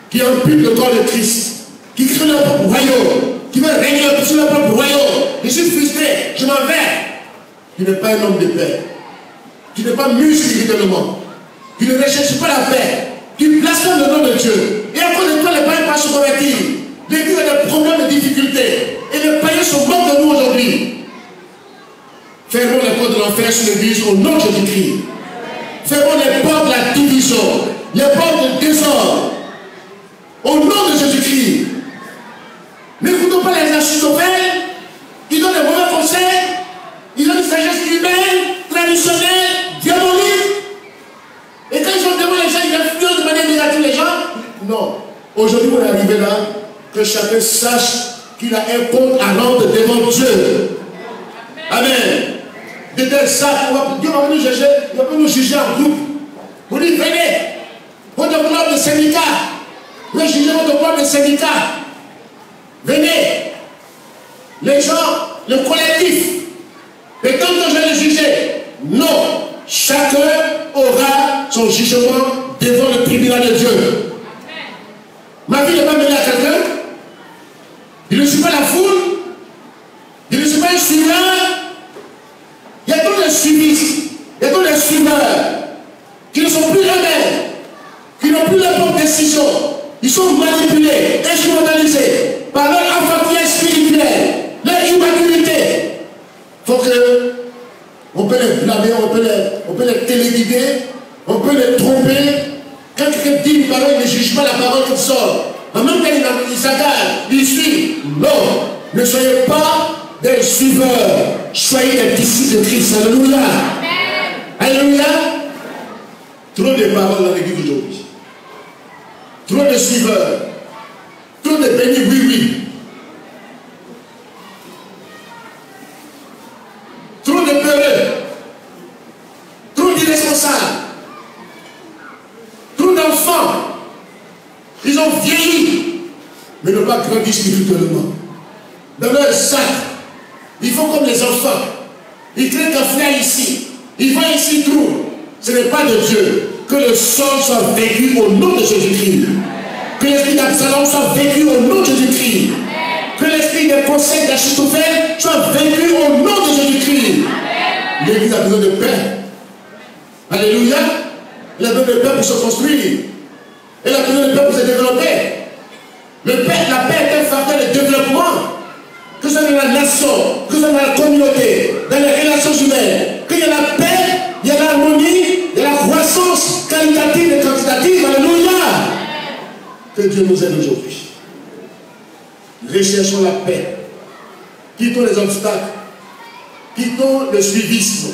qui amputent le corps de Christ, qui créent leur propre royaume, qui veulent régner sur leur propre royaume. Je suis frustré, je m'en vais. Tu n'es pas un homme de paix. Tu n'es pas mûr spirituellement. Tu ne recherches pas la paix. Tu blasphèmes le nom de Dieu. Et à cause de toi, les païens ne peuvent pas se convertir. L'Église a des problèmes de difficultés. Et les païens se moquent de nous aujourd'hui. Fermons les portes de l'enfer sur l'Église au nom de Jésus-Christ. Fermons les portes de la division, les portes de désordre. Au nom de Jésus-Christ. N'écoutons pas les Achitophèles. Ils donnent des mauvais conseils. Ils ont une sagesse humaine, traditionnelle, diabolique. Et quand ils ont demandé les gens, ils influencent de manière négative les gens. Non. Aujourd'hui, on est arrivé là, que chacun sache qu'il a un compte à rendre devant Dieu. Amen. De tels actes, Dieu va nous juger, il va nous juger en groupe. Vous dites, venez, votre club de syndicat. Vous allez juger votre club de syndicat. Venez. Les gens, le collectif. Et tant que je vais le juger, non. Chacun aura son jugement devant le tribunal de Dieu. Ma vie n'est pas menée à quelqu'un. Il ne suit pas la foule. Il ne suit pas un suiveur. Il y a tous les suivistes. Il y a tous les suiveurs qui ne sont plus eux-mêmes. sont manipulés, instrumentalisés par leur enfantillage spirituel, leur immaturité. Il faut que on peut les blâmer, on peut les téléguider, on peut les tromper. Quand quelqu'un dit une parole, il ne juge pas la parole qui sort. En même temps, il s'agarre, il suit. Non, ne soyez pas des suiveurs, soyez des disciples de Christ. Alléluia. Alléluia. Trop de paroles dans l'église aujourd'hui. Trop de suiveurs. Trop de bénis, oui, oui. Trop de peureux. Trop d'irresponsables. Trop d'enfants. Ils ont vieilli, mais n'ont pas grandi spirituellement. Dans leur sac, ils font comme les enfants. Ils créent un fleur ici. Ils vont ici tout. Ce n'est pas de Dieu. Que le sol soit vécu au nom de Jésus-Christ. Que l'esprit d'Absalom soit vécu au nom de Jésus-Christ. Que l'esprit des conseils d'Achitophel soit vécu au nom de Jésus-Christ. L'église a besoin de paix. Alléluia. Elle a besoin de paix pour se construire. Elle a besoin de paix pour se développer. La paix est un facteur de développement. Que ce soit dans la nation, que ce soit dans la communauté, dans les relations humaines. Qu'il y a la paix, il y a l'harmonie, il y a la croissance qualitative et quantitative. Alléluia. Que Dieu nous aide aujourd'hui. Recherchons la paix. Quittons les obstacles. Quittons le suivisme.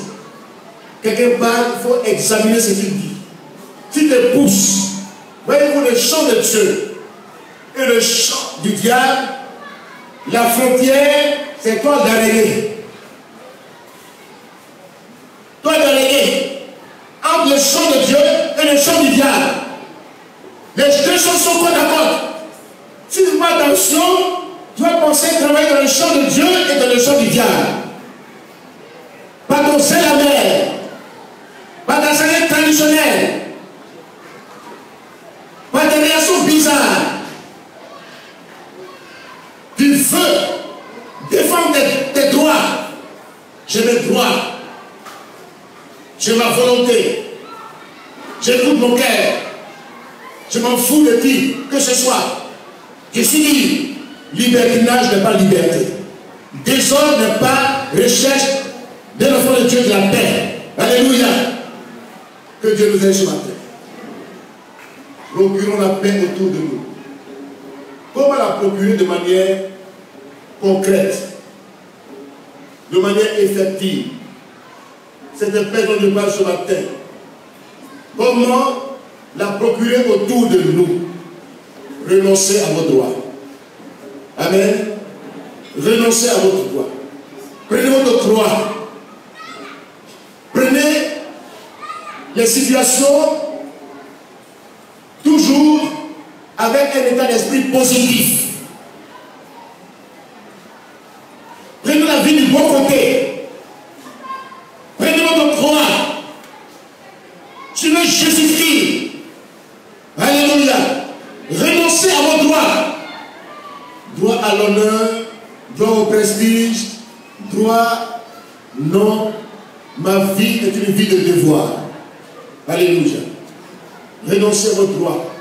Quelqu'un parle, il faut examiner ce qu'il dit. S'il te pousse, voyez-vous le champ de Dieu et le champ du diable, la frontière, c'est toi d'arrêter. Toi d'arrêter entre le champ de Dieu et le champ du diable. Les deux choses sont pas d'accord. Si tu ne fais pas attention, tu vas penser travailler dans le champ de Dieu et dans le champ du diable. Par ton zèle amer, par ta sagesse traditionnelle, par des réactions bizarres. Tu veux défendre tes droits. J'ai mes droits. J'ai ma volonté. J'écoute mon cœur. Je m'en fous de qui que ce soit. Je suis libre. Libertinage n'est pas liberté. Désordre n'est pas recherche d'un enfant de Dieu de la paix. Alléluia. Que Dieu nous aide ce matin. Procurons la paix autour de nous. Comment la procurer de manière concrète, de manière effective? Cette paix dont je parle ce matin. Comment la procurer autour de nous? Renoncez à vos droits. Amen. Renoncez à votre droit. Prenez votre croix. Prenez les situations toujours avec un état d'esprit positif. Prenez la vie du bon côté. Prenez votre croix. Suivez Jésus-Christ. Alléluia. Renoncez à vos droits. Droit à l'honneur, droit au prestige, droit, non. Ma vie est une vie de devoir. Alléluia. Renoncez à vos droits.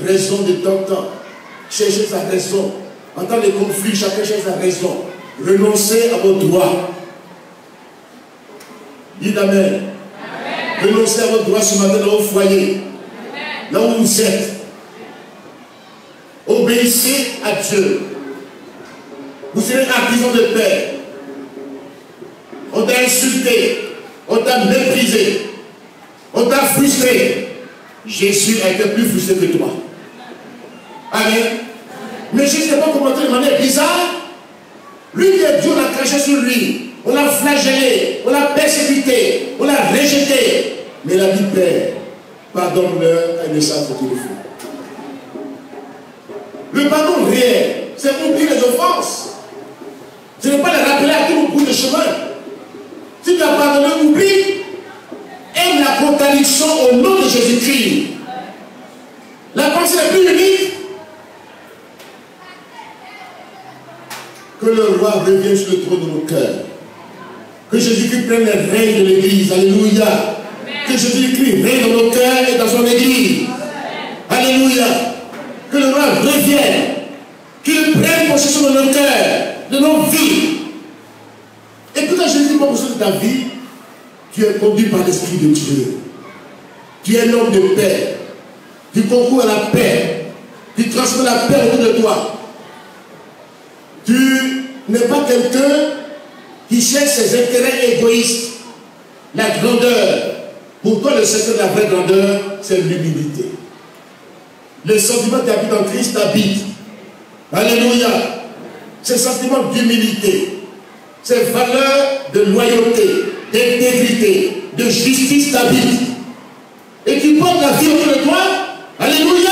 Raison de temps en temps. Cherchez sa raison. En temps de conflit, chacun cherche sa raison. Renoncez à vos droits. Dites Amen. Renoncez à vos droits ce matin dans vos foyers. Là où vous êtes. Obéissez à Dieu. Vous serez artisan de paix. On t'a insulté. On t'a méprisé. On t'a frustré. Jésus a été plus frustré que toi. Amen. Mais Jésus n'est pas comporté de manière bizarre. Lui qui est Dieu, on a craché sur lui. On l'a flagellé. On l'a persécuté. On l'a rejeté. Mais il a dit, Père, pardonne-leur, elles ne savent ce qu'ils font. Le pardon réel, c'est oublier les offenses. Ce n'est pas les rappeler à tout au bout de chemin. Si tu as pardonné, oublie. Aime la contradiction au nom de Jésus-Christ. La pensée est plus unique. Que le roi revienne sur le trône de nos cœurs. Que Jésus-Christ prenne les règnes de l'Église. Alléluia. Amen. Que Jésus-Christ règne dans nos cœurs et dans son Église. Amen. Alléluia. Que le roi revienne, qu'il prenne possession de nos cœurs, de nos vies. Et puis quand Jésus prend possession de ta vie, tu es conduit par l'Esprit de Dieu. Tu es l'homme de paix. Tu concours à la paix. Tu transmets la paix autour de toi. Tu n'es pas quelqu'un qui cherche ses intérêts égoïstes. La grandeur. Pour toi, le secret de la vraie grandeur, c'est l'humilité. Le sentiment qui habite en Christ habite. Alléluia. Ce sentiment d'humilité, ces valeurs de loyauté, d'intégrité, de justice t'habitent. Et tu portes la vie autour de toi. Alléluia.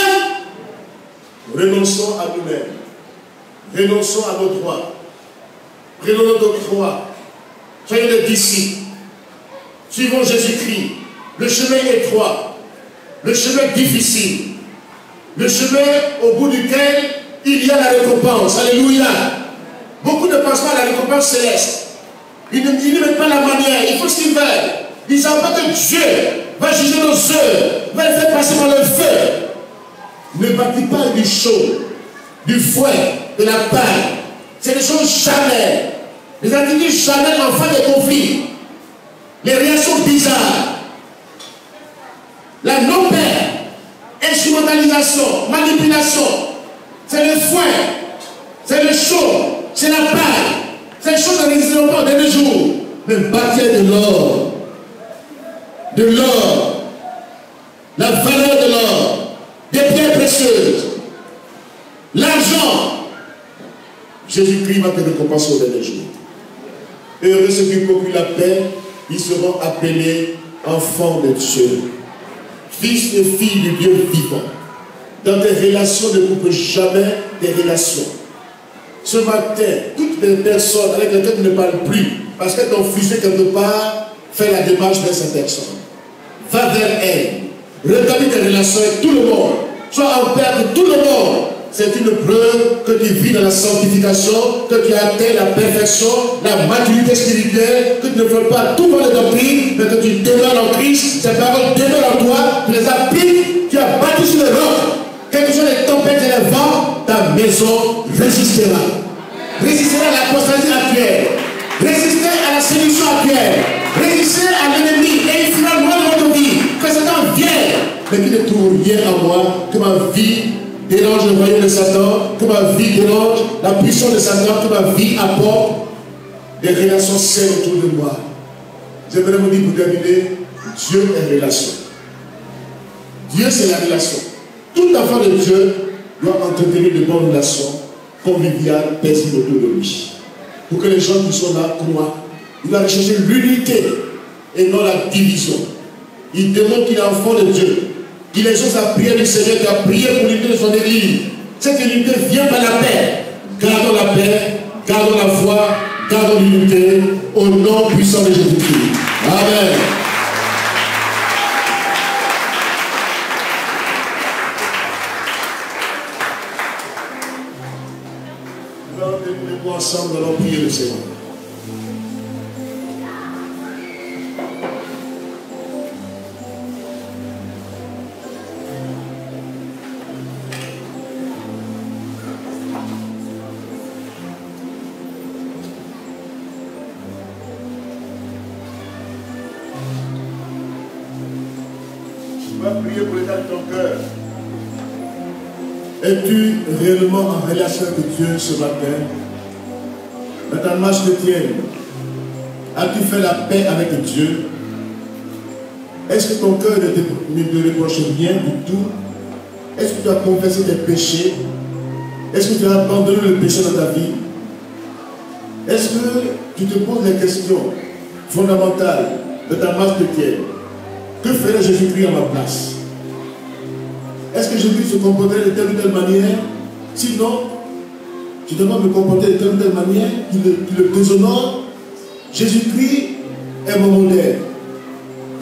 Renonçons à nous-mêmes. Renonçons à nos droits. Prenons notre croix. Soyons des disciples. Suivons Jésus-Christ. Le chemin étroit. Le chemin difficile. Le chemin au bout duquel il y a la récompense. Alléluia. Beaucoup ne pensent pas à la récompense céleste. Ils ne mettent pas la manière. Il faut ce qu'ils veulent. Ils ne savent pas que Dieu va juger nos œuvres, va les faire passer par le feu. Ne bâtis pas du chaud, du fouet, de la paille. C'est des choses charnelles. Les attitudes charnelles en fin de conflit. Les réactions bizarres. La non-paix, instrumentalisation, manipulation. C'est le fouet, c'est le chaud, c'est la paille. Ces choses n'existent pas de nos jours. Mais bâtir de l'or. De l'or. La valeur de l'or. Des pierres précieuses. L'argent. Jésus-Christ va te récompenser au dernier jour. Heureux ceux qui procurent la paix, ils seront appelés enfants de Dieu. Fils et filles du Dieu vivant. Dans tes relations, ne coupe jamais tes relations. Ce matin, toutes les personnes avec lesquelles tu ne parles plus, parce qu'elles t'ont fusé quelque part, fais la démarche de cette personne. Va vers elle. Rétablis tes relations avec tout le monde. Sois en paix avec tout le monde. C'est une preuve que tu vis dans la sanctification, que tu as atteint la perfection, la maturité spirituelle, que tu ne fais pas tout dans les doctrines, mais que tu demeures en Christ, ces paroles demeurent en toi, tu les appliques, tu as bâti sur le roc. Quelles que soient les tempêtes et les vents, ta maison résistera. Résistera à l'apostasie actuelle. Résistez à la séduction actuelle. Résistez à l'ennemi et il finira loin de votre vie. Que Satan vienne, mais qu'il ne trouve rien en moi, que ma vie dérange le royaume de Satan, que ma vie dérange la puissance de Satan, que ma vie apporte des relations saines autour de moi. J'aimerais vous dire pour terminer, Dieu est relation. Dieu c'est la relation. Tout enfant de Dieu doit entretenir de bonnes relations conviviales, paisibles autour de lui. Pour que les gens qui sont là croient. Il doit rechercher l'unité et non la division. Il démontre qu'il est enfant de Dieu. Il exauce la prière du Seigneur qui a prié pour l'unité de son Église. Cette unité vient par la paix. Gardons la paix, gardons la foi, gardons l'unité au nom puissant de Jésus-Christ. Amen. Nous allons nous ensemble, nous allons prier le Seigneur. Prier pour l'état de ton cœur. Es-tu réellement en relation avec Dieu ce matin? Dans ta marche chrétienne, as-tu fait la paix avec Dieu? Est-ce que ton cœur ne te reproche rien du tout? Est-ce que tu as confessé tes péchés? Est-ce que tu as abandonné le péché dans ta vie? Est-ce que tu te poses les questions fondamentales de ta marche chrétienne? Que ferait Jésus-Christ à ma place? Est-ce que Jésus-Christ se comporterait de telle ou telle manière? Sinon, tu dois me comporter de telle ou telle manière qui le déshonore. Jésus-Christ est mon modèle.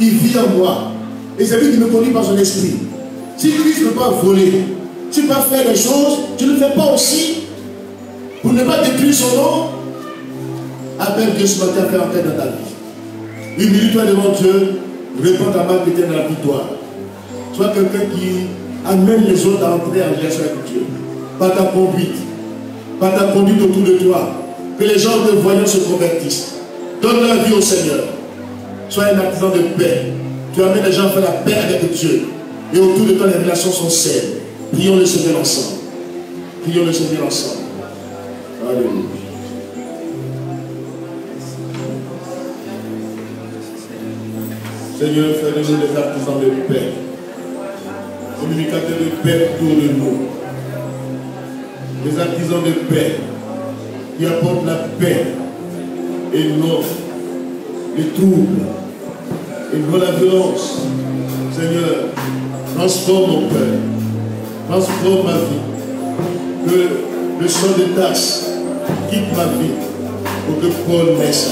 Il vit en moi. Et c'est lui qui me conduit par son esprit. Si Christ ne peut pas voler, tu ne peux pas faire les choses, tu ne le fais pas aussi. Pour ne pas détruire son nom, appelle Dieu ce matin à faire entrer dans ta vie. Humilie-toi devant Dieu. Réponds ta main dans la victoire. Sois quelqu'un qui amène les autres à entrer en relation avec Dieu. par ta conduite autour de toi. Que les gens te voyant se convertissent. Donne leur vie au Seigneur. Sois un artisan de paix. Tu amènes les gens à faire la paix avec Dieu. Et autour de toi, les relations sont saines. Prions le Seigneur ensemble. Prions le Seigneur ensemble. Alléluia. Seigneur, fais de nous des artisans de paix. Communicateurs de paix autour de nous. Des artisans de paix qui apportent la paix et non les troubles et non la violence. Seigneur, transforme mon cœur, transforme ma vie. Que le sang de tasse quitte ma vie pour que Paul naisse,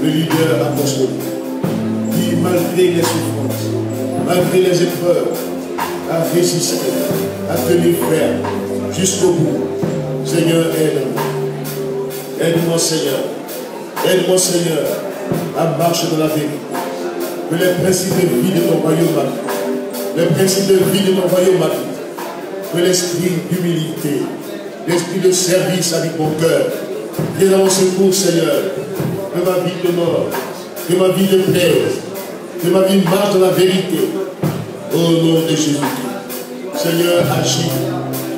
le leader apostolique, qui malgré les souffrances, malgré les épreuves, a résisté, a tenu ferme jusqu'au bout. Seigneur, aide-moi. Aide-moi, Seigneur. Aide-moi, Seigneur, à marcher dans la vérité. Que les principes de vie de ton royaume m'habitent. Les principes de vie de ton royaume m'habitent. Que l'esprit d'humilité, l'esprit de service habite mon cœur. Viens à mon secours, Seigneur. Que ma vie demeure. Que ma vie te plaise. Que ma vie marche dans la vérité. Au nom de Jésus-Christ. Seigneur, agis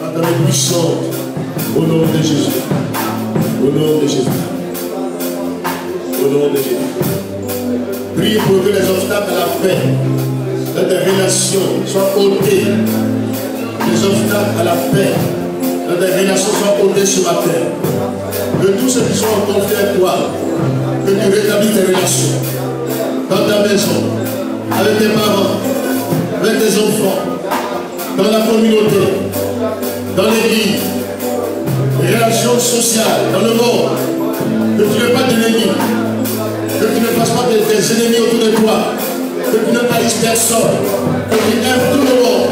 par ta main puissante. Au nom de Jésus. Au nom de Jésus. Au nom de Jésus. Prie pour que les obstacles à la paix dans tes relations soient ôtés. Les obstacles à la paix dans tes relations soient ôtés ce matin. Que tous ceux qui sont en conflit avec toi, que tu rétablisses tes relations dans ta maison, avec tes parents, avec tes enfants, dans la communauté, dans l'église, les relations sociales, dans le monde. Que tu n'aies pas d'ennemis, que tu ne fasses pas des ennemis autour de toi, que tu ne haïsses personne, que tu aimes tout le monde,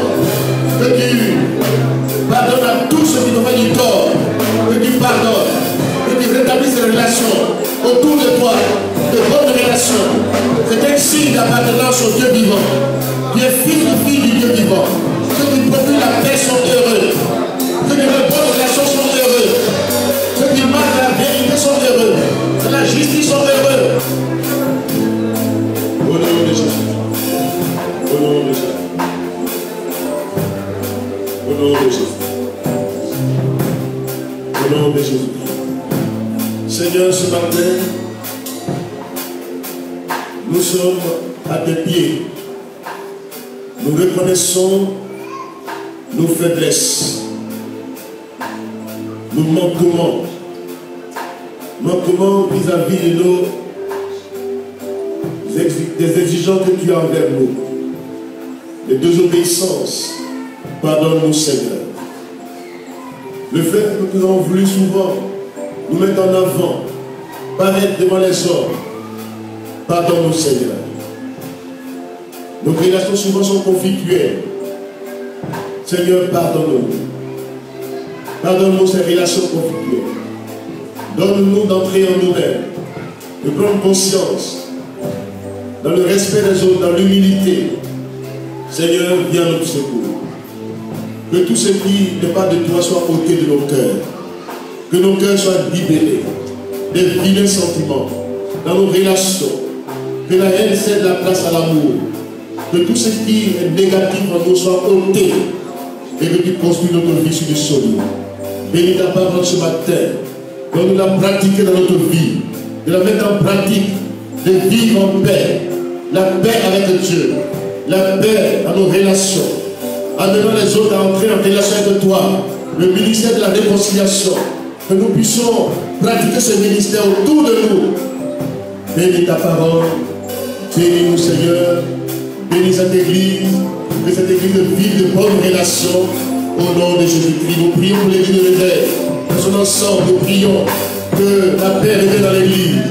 que tu pardonnes à tous ceux qui t'ont fait du tort, que tu pardonnes, que tu rétablisses des relations autour de toi, de bonnes relations. C'est un signe d'appartenance au Dieu vivant. Tu es fils ou fille du Dieu vivant. Ceux qui procurent la paix sont heureux. Ceux qui ont de bonnes relations sont heureux. Ceux qui marquent la vérité sont heureux. Ceux la justice sont heureux. Au nom de Jésus. Au nom de Jésus. Au nom de Jésus. Au nom de Jésus. Seigneur, ce matin, nous sommes à tes pieds. Nous reconnaissons nos faiblesses, nos manquements vis-à-vis de des exigences que tu as envers nous, les désobéissances. Pardonne-nous, Seigneur. Le fait que nous avons voulu souvent nous mettre en avant, paraître devant les hommes, pardonne-nous, Seigneur. Nos relations souvent sont conflictuelles. Seigneur, pardonne-nous. Pardonne-nous ces relations conflictuelles. Donne-nous d'entrer en nous-mêmes, de prendre conscience, dans le respect des autres, dans l'humilité. Seigneur, viens à notre secours. Que tout ce qui n'est pas de toi soit ôté de nos cœurs. Que nos cœurs soient libérés des vilains sentiments dans nos relations. Que la haine cède la place à l'amour. Que tout ce qui est négatif en nous soit ôté. Et que tu construis notre vie sur du solide. Bénis ta parole ce matin. Donne-nous la pratiquer dans notre vie. De la mettre en pratique. De vivre en paix. La paix avec Dieu. La paix dans nos relations. Amenons les autres à entrer en relation avec toi. Le ministère de la réconciliation. Que nous puissions pratiquer ce ministère autour de nous. Bénis ta parole. Bénis-nous, Seigneur. Bénis cette église. Que cette église vive de bonnes relations. Au nom de Jésus-Christ. Nous prions pour l'église de l'évêque. Dans son ensemble, nous prions que la paix revienne dans l'église.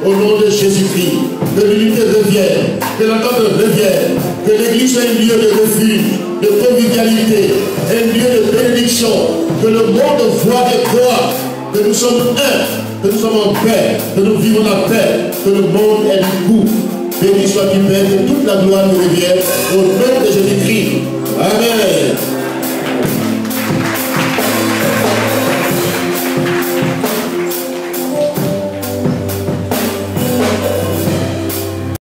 Au nom de Jésus-Christ. Que l'unité revienne. Que l'entente revienne. Que l'église soit un lieu de refuge, de convivialité, un lieu de bénédiction. Que le monde voit et croit que nous sommes un, que nous sommes en paix, que nous vivons la paix, que le monde est du coup. Béni soit-tu, Père, que toute la gloire nous revienne. Au nom de Jésus-Christ. Amen.